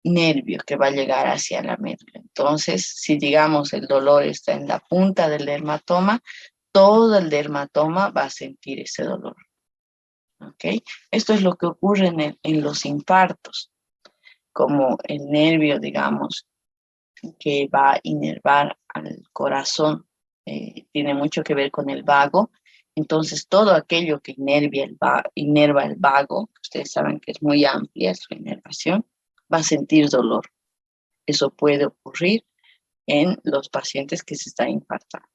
nervio que va a llegar hacia la médula. Entonces, si digamos el dolor está en la punta del dermatoma, todo el dermatoma va a sentir ese dolor. ¿Ok? Esto es lo que ocurre en los infartos, como el nervio, digamos, que va a inervar al corazón, tiene mucho que ver con el vago. Entonces, todo aquello que inerva el vago, ustedes saben que es muy amplia su inervación, va a sentir dolor. Eso puede ocurrir en los pacientes que se están infartando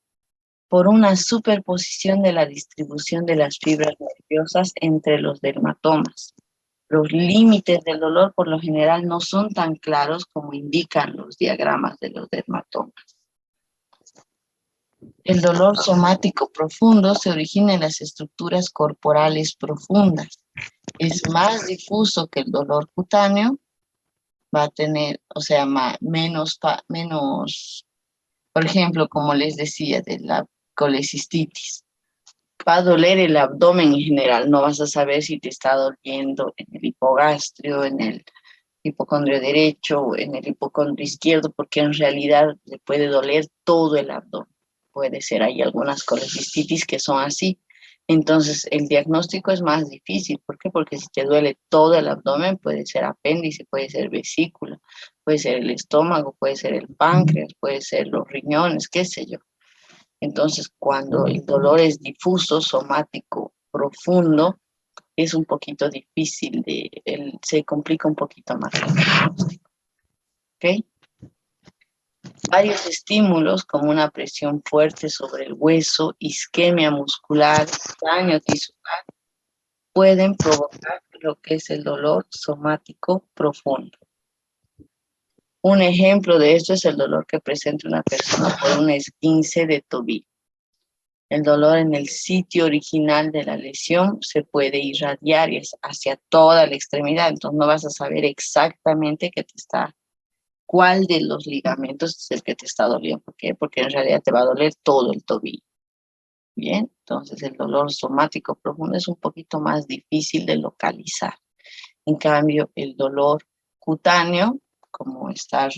por una superposición de la distribución de las fibras nerviosas entre los dermatomas. Los límites del dolor por lo general no son tan claros como indican los diagramas de los dermatomas. El dolor somático profundo se origina en las estructuras corporales profundas. Es más difuso que el dolor cutáneo, va a tener, o sea, menos, por ejemplo, como les decía, de la colecistitis. Va a doler el abdomen en general, no vas a saber si te está doliendo en el hipogastrio, en el hipocondrio derecho o en el hipocondrio izquierdo, porque en realidad le puede doler todo el abdomen. Puede ser, hay algunas colecistitis que son así. Entonces, el diagnóstico es más difícil. ¿Por qué? Porque si te duele todo el abdomen, puede ser apéndice, puede ser vesícula, puede ser el estómago, puede ser el páncreas, puede ser los riñones, qué sé yo. Entonces, cuando el dolor es difuso, somático, profundo, es un poquito difícil, se complica un poquito más el diagnóstico. ¿Ok? Varios estímulos, como una presión fuerte sobre el hueso, isquemia muscular, daño tisular, pueden provocar lo que es el dolor somático profundo. Un ejemplo de esto es el dolor que presenta una persona por un esguince de tobillo. El dolor en el sitio original de la lesión se puede irradiar hacia toda la extremidad, entonces no vas a saber exactamente cuál de los ligamentos es el que te está doliendo. ¿Por qué? Porque en realidad te va a doler todo el tobillo. Bien, entonces el dolor somático profundo es un poquito más difícil de localizar. En cambio, el dolor cutáneo, como está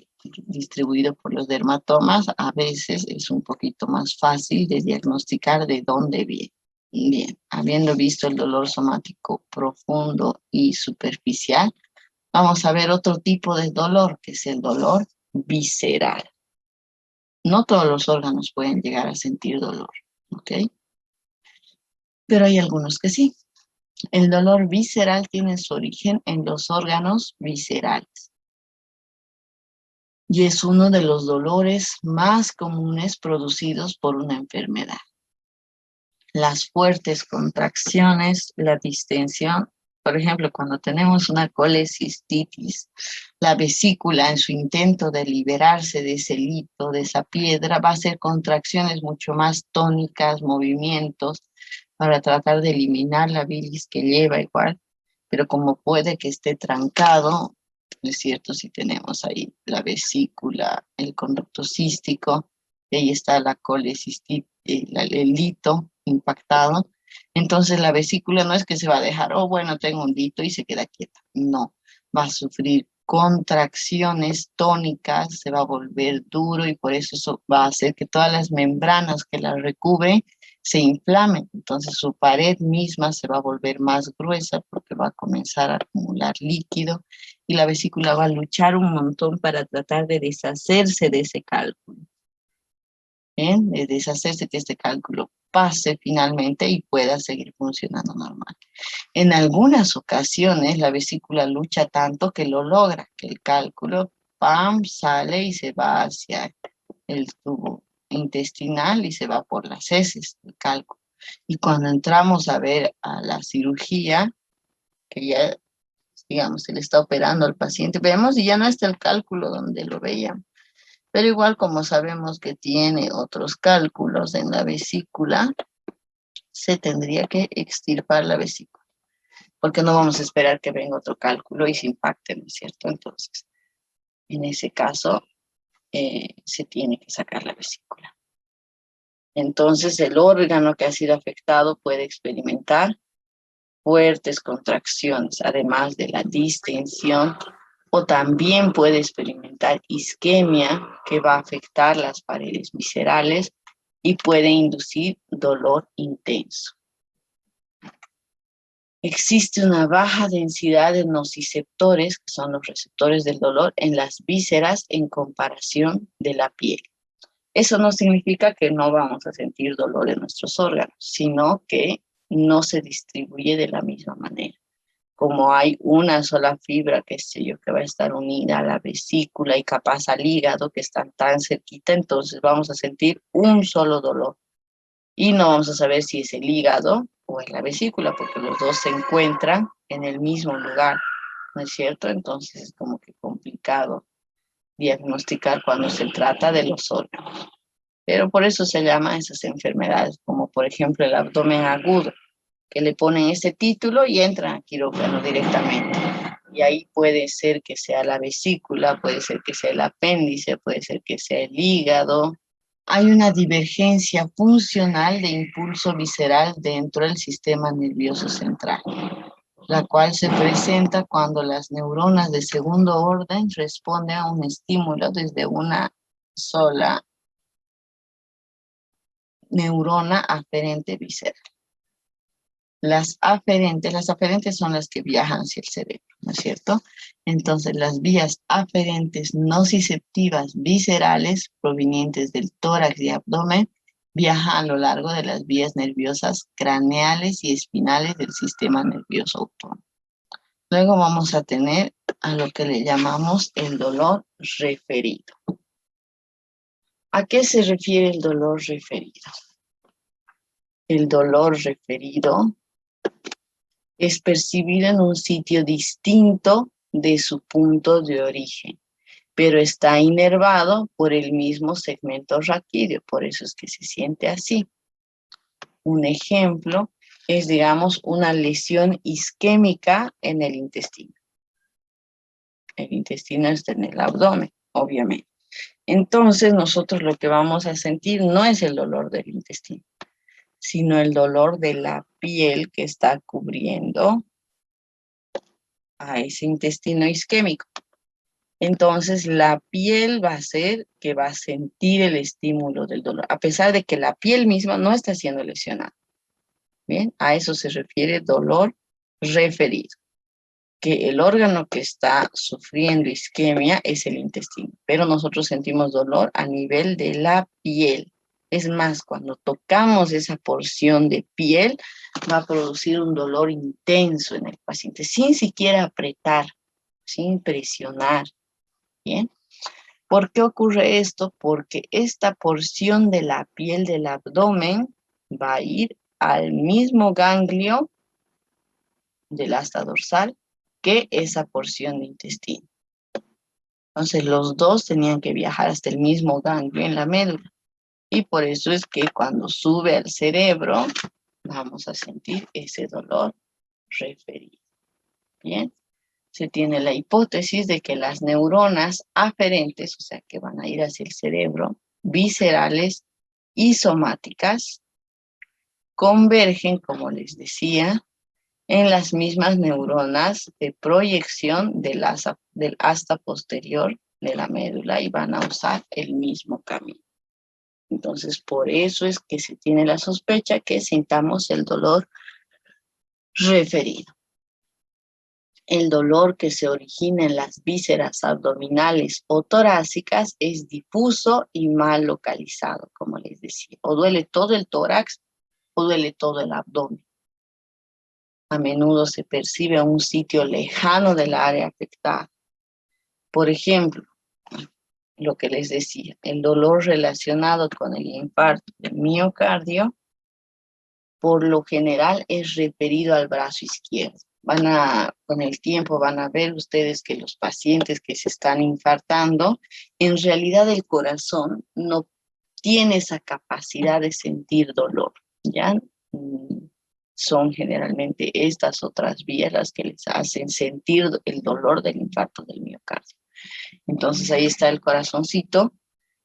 distribuido por los dermatomas, a veces es un poquito más fácil de diagnosticar de dónde viene. Bien, habiendo visto el dolor somático profundo y superficial, vamos a ver otro tipo de dolor, que es el dolor visceral. No todos los órganos pueden llegar a sentir dolor, ¿ok? Pero hay algunos que sí. El dolor visceral tiene su origen en los órganos viscerales y es uno de los dolores más comunes producidos por una enfermedad. Las fuertes contracciones, la distensión, por ejemplo, cuando tenemos una colecistitis, la vesícula en su intento de liberarse de ese lito, de esa piedra, va a hacer contracciones mucho más tónicas, movimientos, para tratar de eliminar la bilis que lleva igual, pero como puede que esté trancado, es cierto, si tenemos ahí la vesícula, el conducto cístico, y ahí está la colecistitis, el lito impactado, entonces la vesícula no es que se va a dejar, oh bueno, tengo un lito y se queda quieta, no, va a sufrir contracciones tónicas, se va a volver duro y por eso va a hacer que todas las membranas que la recubren se inflamen. Entonces su pared misma se va a volver más gruesa porque va a comenzar a acumular líquido y la vesícula va a luchar un montón para tratar de deshacerse de ese cálculo. ¿Bien? De deshacerse que este cálculo pase finalmente y pueda seguir funcionando normal. En algunas ocasiones la vesícula lucha tanto que lo logra, que el cálculo, ¡pam!, sale y se va hacia el tubo intestinal y se va por las heces, el cálculo. Y cuando entramos a ver a la cirugía, que ya, digamos, se le está operando al paciente, vemos y ya no está el cálculo donde lo veíamos. Pero igual como sabemos que tiene otros cálculos en la vesícula, se tendría que extirpar la vesícula, porque no vamos a esperar que venga otro cálculo y se impacte, ¿no es cierto? Entonces, en ese caso, se tiene que sacar la vesícula. Entonces, el órgano que ha sido afectado puede experimentar fuertes contracciones, además de la distensión, o también puede experimentar isquemia, que va a afectar las paredes viscerales y puede inducir dolor intenso. Existe una baja densidad de nociceptores, que son los receptores del dolor, en las vísceras en comparación de la piel. Eso no significa que no vamos a sentir dolor en nuestros órganos, sino que no se distribuye de la misma manera. Como hay una sola fibra, qué sé yo, que va a estar unida a la vesícula y capaz al hígado, que están tan cerquita, entonces vamos a sentir un solo dolor. Y no vamos a saber si es el hígado o es la vesícula, porque los dos se encuentran en el mismo lugar, ¿no es cierto? Entonces es como que complicado diagnosticar cuando se trata de los órganos. Pero por eso se llaman esas enfermedades, como por ejemplo el abdomen agudo, que le ponen ese título y entran a quirófano directamente. Y ahí puede ser que sea la vesícula, puede ser que sea el apéndice, puede ser que sea el hígado. Hay una divergencia funcional de impulso visceral dentro del sistema nervioso central, la cual se presenta cuando las neuronas de segundo orden responden a un estímulo desde una sola neurona aferente visceral. Las aferentes son las que viajan hacia el cerebro, ¿no es cierto? Entonces, las vías aferentes nociceptivas viscerales provenientes del tórax y abdomen viajan a lo largo de las vías nerviosas craneales y espinales del sistema nervioso autónomo. Luego vamos a tener a lo que le llamamos el dolor referido. ¿A qué se refiere el dolor referido? El dolor referido es percibido en un sitio distinto de su punto de origen, pero está inervado por el mismo segmento raquídeo, por eso es que se siente así. Un ejemplo es, digamos, una lesión isquémica en el intestino. El intestino está en el abdomen, obviamente. Entonces, nosotros lo que vamos a sentir no es el dolor del intestino, sino el dolor de la piel que está cubriendo a ese intestino isquémico. Entonces, la piel va a ser que va a sentir el estímulo del dolor, a pesar de que la piel misma no está siendo lesionada. Bien, a eso se refiere dolor referido, que el órgano que está sufriendo isquemia es el intestino, pero nosotros sentimos dolor a nivel de la piel. Es más, cuando tocamos esa porción de piel, va a producir un dolor intenso en el paciente, sin siquiera apretar, sin presionar. Bien. ¿Por qué ocurre esto? Porque esta porción de la piel del abdomen va a ir al mismo ganglio del asta dorsal que esa porción de intestino. Entonces los dos tenían que viajar hasta el mismo ganglio en la médula. Y por eso es que cuando sube al cerebro, vamos a sentir ese dolor referido. Bien. Se tiene la hipótesis de que las neuronas aferentes, o sea, que van a ir hacia el cerebro, viscerales y somáticas, convergen, como les decía, en las mismas neuronas de proyección del asta posterior de la médula y van a usar el mismo camino. Entonces, por eso es que se tiene la sospecha que sintamos el dolor referido. El dolor que se origina en las vísceras abdominales o torácicas es difuso y mal localizado, como les decía. O duele todo el tórax o duele todo el abdomen. A menudo se percibe a un sitio lejano del área afectada. Por ejemplo, lo que les decía, el dolor relacionado con el infarto del miocardio, por lo general es referido al brazo izquierdo. Con el tiempo van a ver ustedes que los pacientes que se están infartando, en realidad el corazón no tiene esa capacidad de sentir dolor, ¿ya? Son generalmente estas otras vías las que les hacen sentir el dolor del infarto del miocardio. Entonces ahí está el corazoncito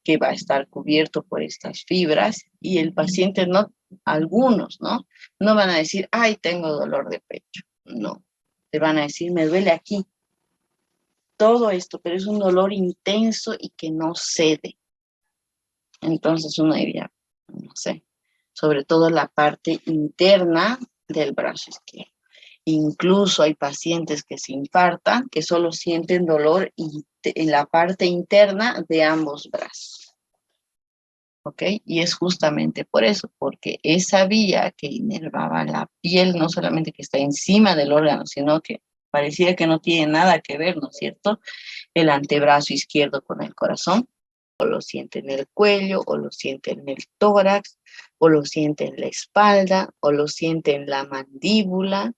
que va a estar cubierto por estas fibras y el paciente no, algunos, ¿no? No van a decir, ay, tengo dolor de pecho. No, te van a decir, me duele aquí. Todo esto, pero es un dolor intenso y que no cede. Entonces uno diría, no sé, sobre todo la parte interna del brazo izquierdo. Incluso hay pacientes que se infartan, que solo sienten dolor en la parte interna de ambos brazos. ¿Ok? Y es justamente por eso, porque esa vía que inervaba la piel, no solamente que está encima del órgano, sino que pareciera que no tiene nada que ver, ¿no es cierto? El antebrazo izquierdo con el corazón, o lo siente en el cuello, o lo siente en el tórax, o lo siente en la espalda, o lo siente en la mandíbula.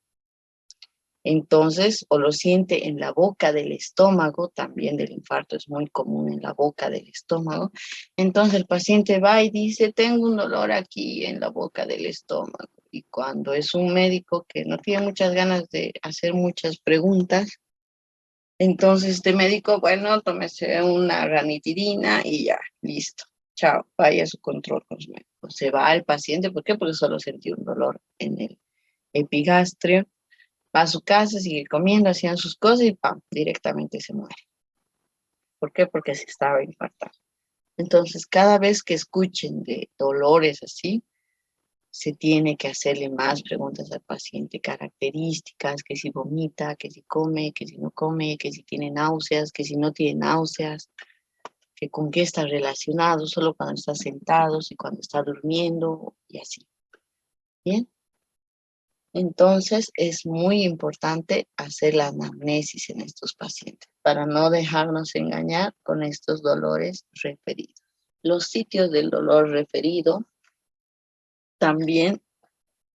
Entonces, o lo siente en la boca del estómago, también del infarto es muy común en la boca del estómago. Entonces el paciente va y dice, tengo un dolor aquí en la boca del estómago. Y cuando es un médico que no tiene muchas ganas de hacer muchas preguntas, entonces este médico, bueno, tómese una ranitidina y ya, listo. Chao, vaya a su control cosmético. Se va al paciente, ¿por qué? Porque solo sentí un dolor en el epigastrio. Va a su casa, sigue comiendo, hacían sus cosas y ¡pam! Directamente se muere. ¿Por qué? Porque se estaba infartando. Entonces, cada vez que escuchen de dolores así, se tiene que hacerle más preguntas al paciente, características, que si vomita, que si come, que si no come, que si tiene náuseas, que si no tiene náuseas, que con qué está relacionado, solo cuando está sentado y cuando está durmiendo y así. ¿Bien? Entonces, es muy importante hacer la anamnesis en estos pacientes para no dejarnos engañar con estos dolores referidos. Los sitios del dolor referido también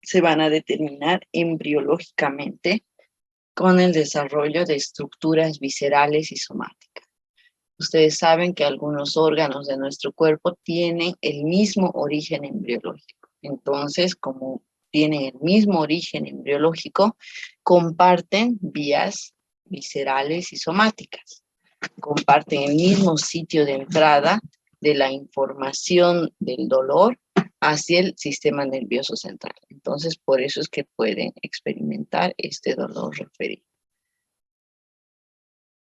se van a determinar embriológicamente con el desarrollo de estructuras viscerales y somáticas. Ustedes saben que algunos órganos de nuestro cuerpo tienen el mismo origen embriológico. Entonces, como tienen el mismo origen embriológico, comparten vías viscerales y somáticas. Comparten el mismo sitio de entrada de la información del dolor hacia el sistema nervioso central. Entonces, por eso es que pueden experimentar este dolor referido.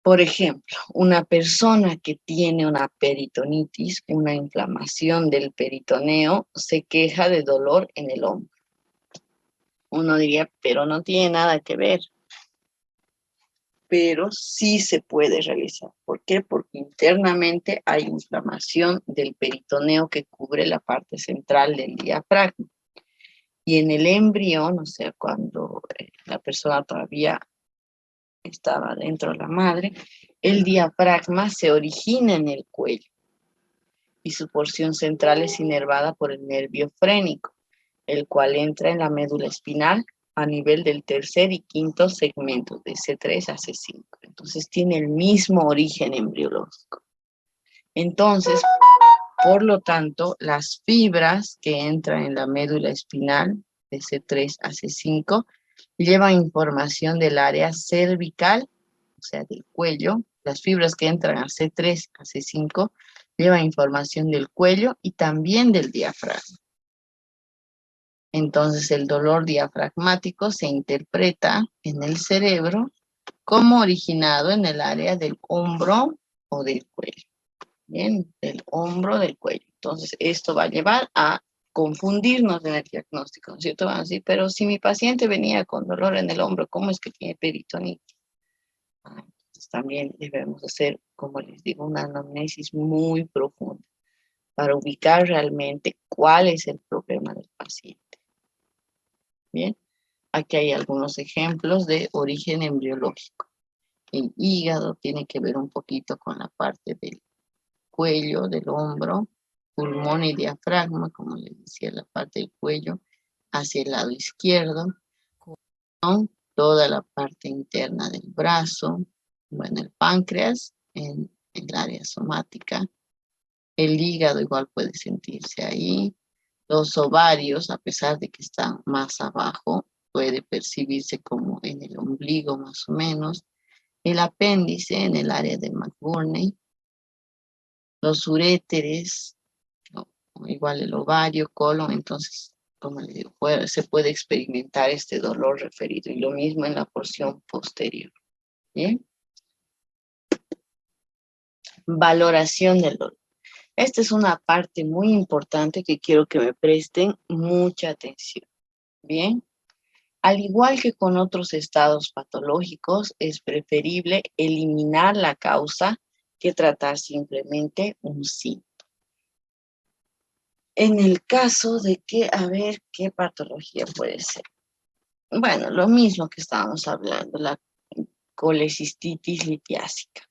Por ejemplo, una persona que tiene una peritonitis, una inflamación del peritoneo, se queja de dolor en el hombro. Uno diría, pero no tiene nada que ver. Pero sí se puede realizar. ¿Por qué? Porque internamente hay inflamación del peritoneo que cubre la parte central del diafragma. Y en el embrión, o sea, cuando la persona todavía estaba dentro de la madre, el diafragma se origina en el cuello y su porción central es inervada por el nervio frénico, el cual entra en la médula espinal a nivel del tercer y quinto segmento, de C3 a C5. Entonces tiene el mismo origen embriológico. Entonces, por lo tanto, las fibras que entran en la médula espinal de C3 a C5 llevan información del área cervical, o sea, del cuello. Las fibras que entran a C3 a C5 llevan información del cuello y también del diafragma. Entonces el dolor diafragmático se interpreta en el cerebro como originado en el área del hombro o del cuello. Bien, del hombro, del cuello. Entonces esto va a llevar a confundirnos en el diagnóstico, ¿no es cierto? Van a decir, pero si mi paciente venía con dolor en el hombro, ¿cómo es que tiene peritonitis? Entonces también debemos hacer, como les digo, una anamnesis muy profunda para ubicar realmente cuál es el problema del paciente. Bien, aquí hay algunos ejemplos de origen embriológico. El hígado tiene que ver un poquito con la parte del cuello, del hombro, pulmón y diafragma, como les decía, la parte del cuello hacia el lado izquierdo, con toda la parte interna del brazo, bueno, el páncreas en el área somática, el hígado igual puede sentirse ahí, los ovarios, a pesar de que están más abajo, puede percibirse como en el ombligo más o menos, el apéndice en el área de McBurney, los uréteres, ¿no? Igual el ovario, colon, entonces, como les digo, se puede experimentar este dolor referido y lo mismo en la porción posterior. ¿Bien? Valoración del dolor. Esta es una parte muy importante que quiero que me presten mucha atención. Bien, al igual que con otros estados patológicos, es preferible eliminar la causa que tratar simplemente un síntoma. En el caso de que, a ver, ¿qué patología puede ser? Bueno, lo mismo que estábamos hablando, la colecistitis litiásica.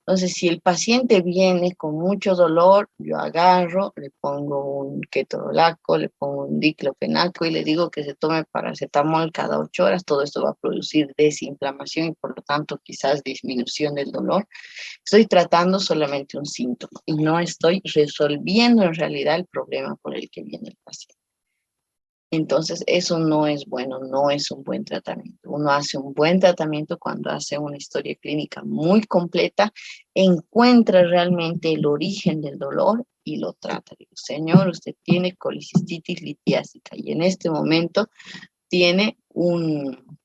Entonces, si el paciente viene con mucho dolor, yo agarro, le pongo un ketorolaco, le pongo un diclofenaco y le digo que se tome paracetamol cada 8 horas. Todo esto va a producir desinflamación y por lo tanto quizás disminución del dolor. Estoy tratando solamente un síntoma y no estoy resolviendo en realidad el problema por el que viene el paciente. Entonces, eso no es bueno, no es un buen tratamiento. Uno hace un buen tratamiento cuando hace una historia clínica muy completa, encuentra realmente el origen del dolor y lo trata. Digo, señor, usted tiene colicistitis litiásica y en este momento tiene un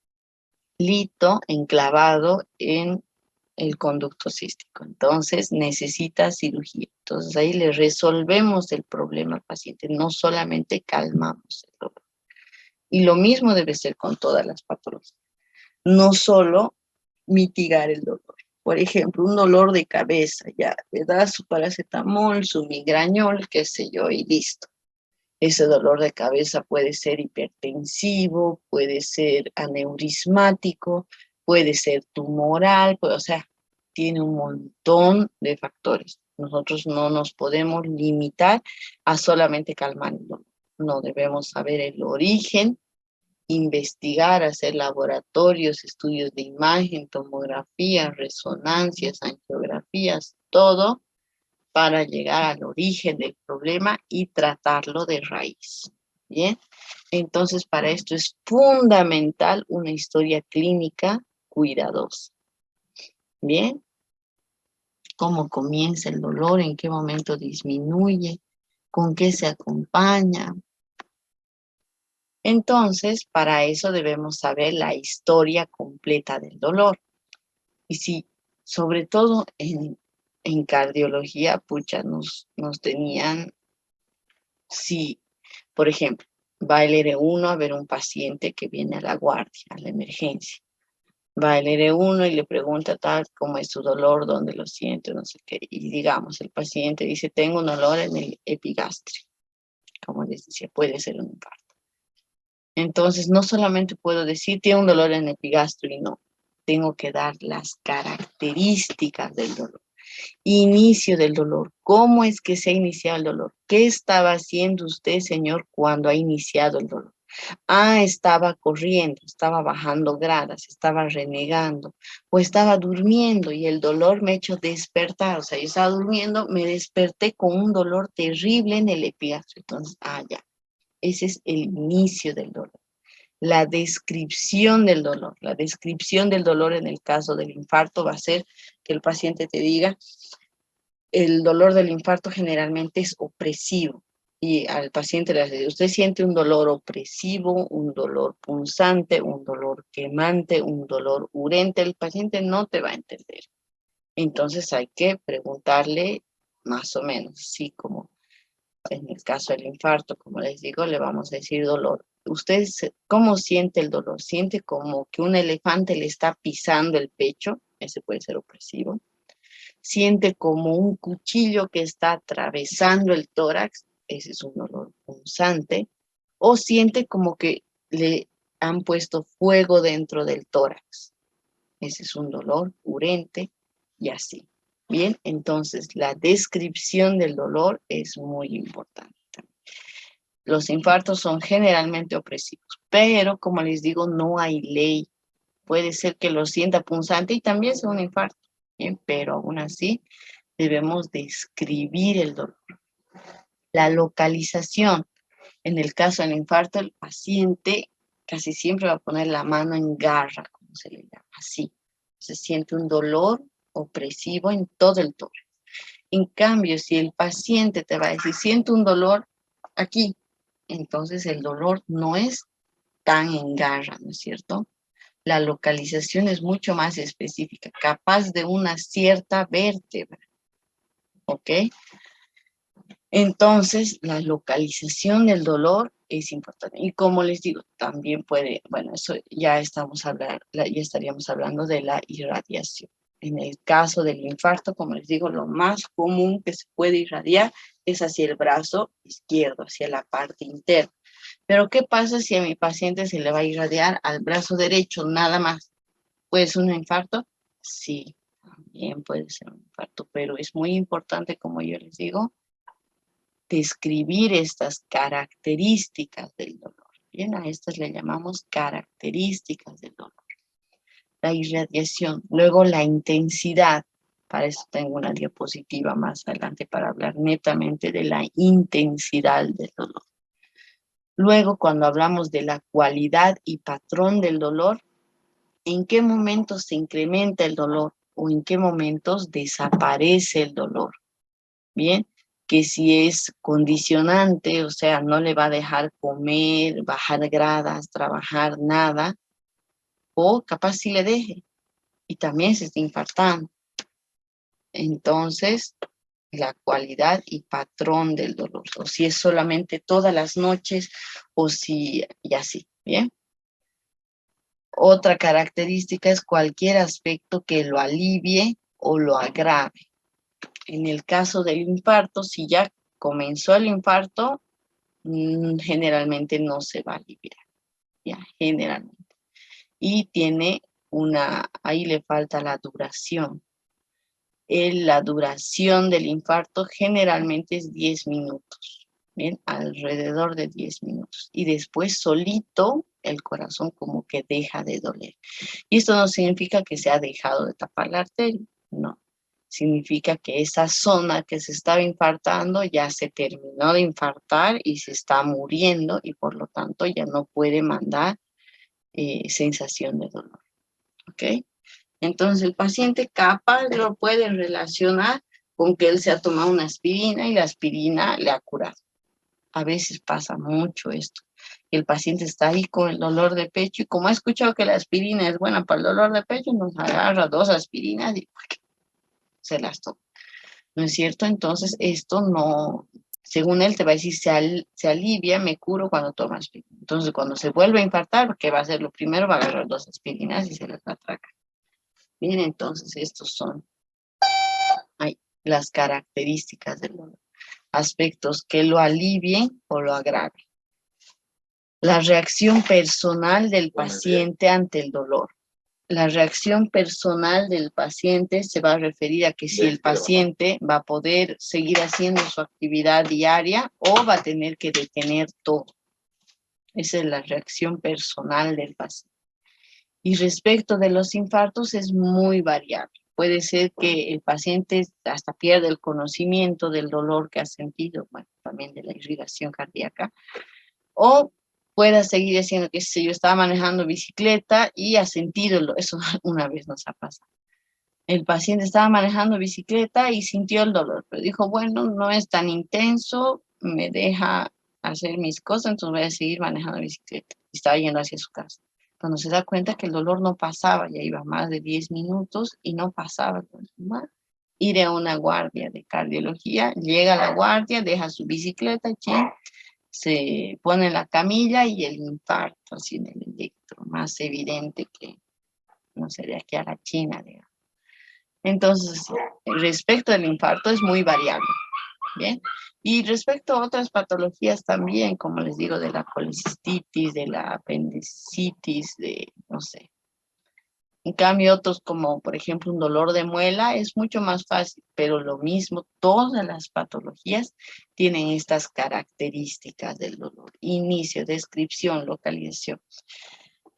lito enclavado en el conducto cístico. Entonces, necesita cirugía. Entonces, ahí le resolvemos el problema al paciente, no solamente calmamos el dolor. Y lo mismo debe ser con todas las patologías. No solo mitigar el dolor. Por ejemplo, un dolor de cabeza, ya le da su paracetamol, su migrañol, qué sé yo, y listo. Ese dolor de cabeza puede ser hipertensivo, puede ser aneurismático, puede ser tumoral, o sea, tiene un montón de factores. Nosotros no nos podemos limitar a solamente calmar el dolor. No, debemos saber el origen, investigar, hacer laboratorios, estudios de imagen, tomografías, resonancias, angiografías, todo para llegar al origen del problema y tratarlo de raíz. ¿Bien? Entonces, para esto es fundamental una historia clínica cuidadosa. ¿Bien? ¿Cómo comienza el dolor? ¿En qué momento disminuye? ¿Con qué se acompaña? Entonces, para eso debemos saber la historia completa del dolor. Y si, sobre todo en cardiología, pucha, nos tenían, si, por ejemplo, va el R1 a ver un paciente que viene a la guardia, a la emergencia. Va el R1 y le pregunta tal, cómo es su dolor, dónde lo siente, no sé qué. Y digamos, el paciente dice, tengo un dolor en el epigastrio. Como les decía, puede ser un infarto. Entonces, no solamente puedo decir, tiene un dolor en el epigastrio y no. Tengo que dar las características del dolor. Inicio del dolor. ¿Cómo es que se ha iniciado el dolor? ¿Qué estaba haciendo usted, señor, cuando ha iniciado el dolor? Ah, estaba corriendo, estaba bajando gradas, estaba renegando o estaba durmiendo y el dolor me ha hecho despertar. O sea, yo estaba durmiendo, me desperté con un dolor terrible en el epigastrio. Entonces, ya. Ese es el inicio del dolor. La descripción del dolor. La descripción del dolor en el caso del infarto va a ser que el paciente te diga, el dolor del infarto generalmente es opresivo. y al paciente le dice, usted siente un dolor opresivo, un dolor punzante, un dolor quemante, un dolor urente, el paciente no te va a entender. Entonces hay que preguntarle más o menos, sí, como en el caso del infarto, como les digo, le vamos a decir dolor. ¿Usted cómo siente el dolor? ¿Siente como que un elefante le está pisando el pecho? Ese puede ser opresivo. ¿Siente como un cuchillo que está atravesando el tórax? Ese es un dolor punzante. ¿O siente como que le han puesto fuego dentro del tórax? Ese es un dolor urente y así. Bien, entonces la descripción del dolor es muy importante. Los infartos son generalmente opresivos, pero como les digo, no hay ley. Puede ser que lo sienta punzante y también sea un infarto, bien, pero aún así debemos describir el dolor. La localización. En el caso del infarto, el paciente casi siempre va a poner la mano en garra, como se le llama, así. Se siente un dolor opresivo en todo el tórax. En cambio, si el paciente te va a decir, siento un dolor aquí, entonces el dolor no es tan en garra, ¿no es cierto? La localización es mucho más específica, capaz de una cierta vértebra, ¿ok? Entonces, la localización del dolor es importante. Y como les digo, también puede, bueno, eso ya ya estaríamos hablando de la irradiación. En el caso del infarto, como les digo, lo más común que se puede irradiar es hacia el brazo izquierdo, hacia la parte interna. Pero, ¿qué pasa si a mi paciente se le va a irradiar al brazo derecho nada más? ¿Puede ser un infarto? Sí, también puede ser un infarto, pero es muy importante, como yo les digo, describir estas características del dolor. Bien, a estas le llamamos características del dolor. La irradiación, luego la intensidad. Para eso tengo una diapositiva más adelante para hablar netamente de la intensidad del dolor. Luego, cuando hablamos de la cualidad y patrón del dolor, ¿en qué momentos se incrementa el dolor o en qué momentos desaparece el dolor? Bien, que si es condicionante, o sea, no le va a dejar comer, bajar gradas, trabajar, nada, o capaz sí le deje y también se está infartando. Entonces, la cualidad y patrón del dolor, o si es solamente todas las noches, o si, y así, ¿bien? Otra característica es cualquier aspecto que lo alivie o lo agrave. En el caso del infarto, si ya comenzó el infarto, generalmente no se va a aliviar, ya, generalmente. Y tiene ahí le falta la duración. La duración del infarto generalmente es 10 minutos, ¿bien? Alrededor de 10 minutos. Y después solito el corazón como que deja de doler. Y esto no significa que se ha dejado de tapar la arteria, no. Significa que esa zona que se estaba infartando ya se terminó de infartar y se está muriendo y por lo tanto ya no puede mandar sensación de dolor, ¿ok? Entonces el paciente capaz lo puede relacionar con que él se ha tomado una aspirina y la aspirina le ha curado. A veces pasa mucho esto. El paciente está ahí con el dolor de pecho y como ha escuchado que la aspirina es buena para el dolor de pecho, nos agarra 2 aspirinas y se las toma. ¿No es cierto? Entonces esto no, según él te va a decir, se alivia, me curo cuando tomas aspirina. Entonces cuando se vuelve a infartar, ¿qué va a hacer? Lo primero va a agarrar 2 aspirinas y se las va a tragar. Bien, entonces estos son las características del dolor. Aspectos que lo alivien o lo agraven. La reacción personal del paciente ante el dolor. La reacción personal del paciente se va a referir a que si el paciente va a poder seguir haciendo su actividad diaria o va a tener que detener todo. Esa es la reacción personal del paciente. Y respecto de los infartos es muy variable. Puede ser que el paciente hasta pierda el conocimiento del dolor que ha sentido, bueno, también de la irrigación cardíaca, o pueda seguir diciendo que si yo estaba manejando bicicleta y ha sentido, eso una vez nos ha pasado. El paciente estaba manejando bicicleta y sintió el dolor, pero dijo, bueno, no es tan intenso, me deja hacer mis cosas, entonces voy a seguir manejando la bicicleta. Y estaba yendo hacia su casa. Cuando se da cuenta que el dolor no pasaba, ya iba más de 10 minutos y no pasaba. Entonces, iré a una guardia de cardiología, llega a la guardia, deja su bicicleta, se pone en la camilla y el infarto, así en el electro, más evidente que, no sé, de aquí a la China, digamos. Entonces, respecto al infarto es muy variable, ¿bien? Y respecto a otras patologías también, como les digo, de la colicistitis, de la apendicitis, de, no sé. En cambio, otros como, por ejemplo, un dolor de muela es mucho más fácil, pero lo mismo, todas las patologías tienen estas características del dolor. Inicio, descripción, localización.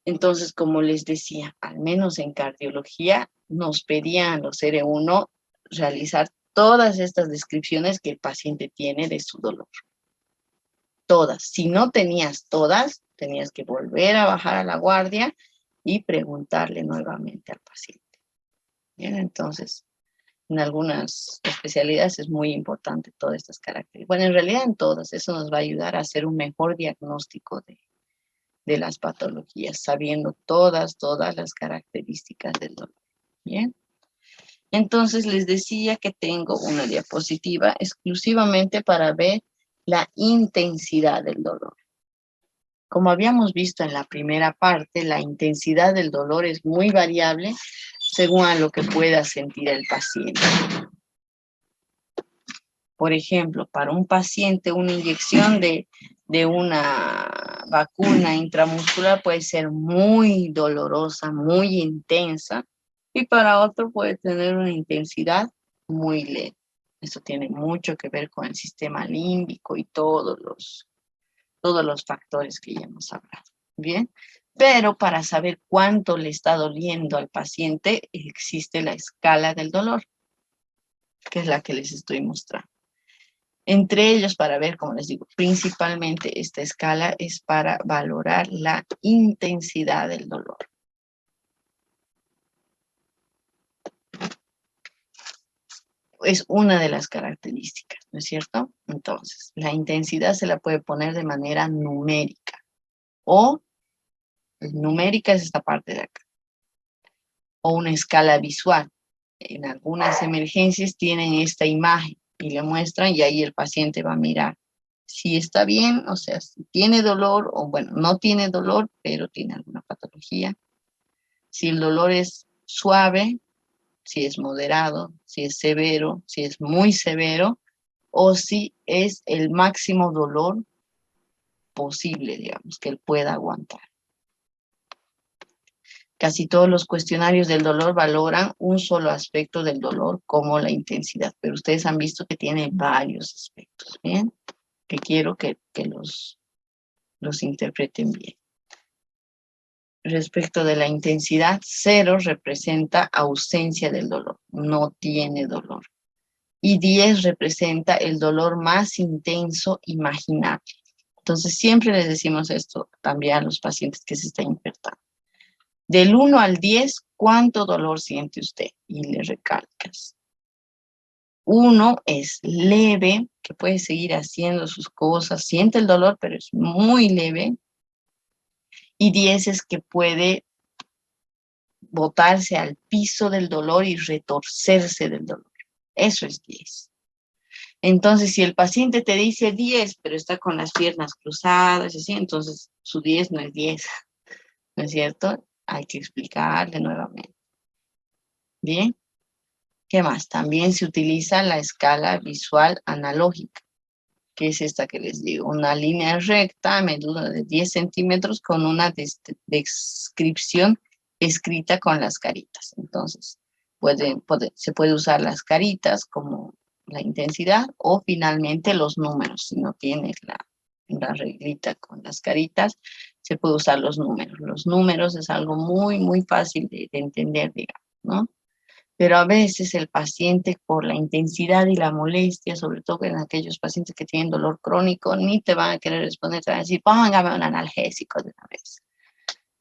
Entonces, como les decía, al menos en cardiología, nos pedían los R1 realizar todas estas descripciones que el paciente tiene de su dolor. Todas. Si no tenías todas, tenías que volver a bajar a la guardia y preguntarle nuevamente al paciente. Bien, entonces, en algunas especialidades es muy importante todas estas características. Bueno, en realidad en todas, eso nos va a ayudar a hacer un mejor diagnóstico de las patologías, sabiendo todas las características del dolor. Bien. Entonces les decía que tengo una diapositiva exclusivamente para ver la intensidad del dolor. Como habíamos visto en la primera parte, la intensidad del dolor es muy variable según a lo que pueda sentir el paciente. Por ejemplo, para un paciente, una inyección de una vacuna intramuscular puede ser muy dolorosa, muy intensa, y para otro puede tener una intensidad muy leve. Esto tiene mucho que ver con el sistema límbico y todos los factores que ya hemos hablado. Bien, pero para saber cuánto le está doliendo al paciente, existe la escala del dolor, que es la que les estoy mostrando. Entre ellos, para ver, como les digo, principalmente esta escala es para valorar la intensidad del dolor. Es una de las características, ¿no es cierto? Entonces, la intensidad se la puede poner de manera numérica. O numérica es esta parte de acá. O una escala visual. En algunas emergencias tienen esta imagen y le muestran y ahí el paciente va a mirar si está bien, o sea, si tiene dolor o bueno, no tiene dolor, pero tiene alguna patología. Si el dolor es suave, si es moderado, si es severo, si es muy severo, o si es el máximo dolor posible, digamos, que él pueda aguantar. Casi todos los cuestionarios del dolor valoran un solo aspecto del dolor como la intensidad, pero ustedes han visto que tiene varios aspectos, ¿bien? Que quiero que los interpreten bien. Respecto de la intensidad, 0 representa ausencia del dolor, no tiene dolor. Y 10 representa el dolor más intenso imaginable. Entonces siempre les decimos esto también a los pacientes que se están infectando. Del 1 al 10, ¿cuánto dolor siente usted? Y le recalcas. 1 es leve, que puede seguir haciendo sus cosas, siente el dolor, pero es muy leve. Y 10 es que puede botarse al piso del dolor y retorcerse del dolor. Eso es 10. Entonces, si el paciente te dice 10, pero está con las piernas cruzadas, así, entonces su 10 no es 10, ¿no es cierto? Hay que explicarle nuevamente. Bien. ¿Qué más? También se utiliza la escala visual analógica, que es esta que les digo, una línea recta a medida de 10 centímetros con una descripción escrita con las caritas. Entonces, se puede usar las caritas como la intensidad o finalmente los números. Si no tienes la reglita con las caritas, se puede usar los números. Los números es algo muy, muy fácil de entender, digamos, ¿no? Pero a veces el paciente, por la intensidad y la molestia, sobre todo en aquellos pacientes que tienen dolor crónico, ni te van a querer responder, te van a decir, póngame un analgésico de una vez.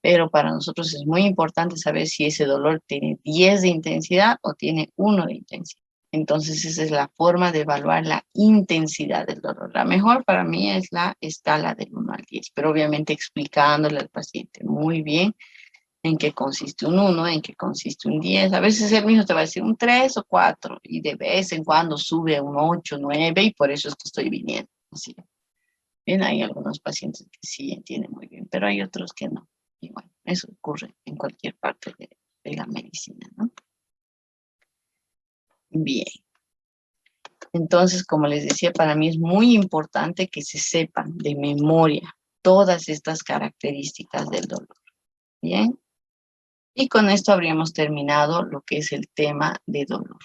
Pero para nosotros es muy importante saber si ese dolor tiene 10 de intensidad o tiene 1 de intensidad. Entonces, esa es la forma de evaluar la intensidad del dolor. La mejor para mí es la escala del 1 al 10, pero obviamente explicándole al paciente muy bien en qué consiste un 1, en qué consiste un 10. A veces él mismo te va a decir un 3 o 4, y de vez en cuando sube a un 8, 9, y por eso es que estoy viniendo. Así. Bien, hay algunos pacientes que sí entienden muy bien, pero hay otros que no. Y bueno, eso ocurre en cualquier parte de la medicina, ¿no? Bien. Entonces, como les decía, para mí es muy importante que se sepan de memoria todas estas características del dolor. Bien. Y con esto habríamos terminado lo que es el tema de dolor.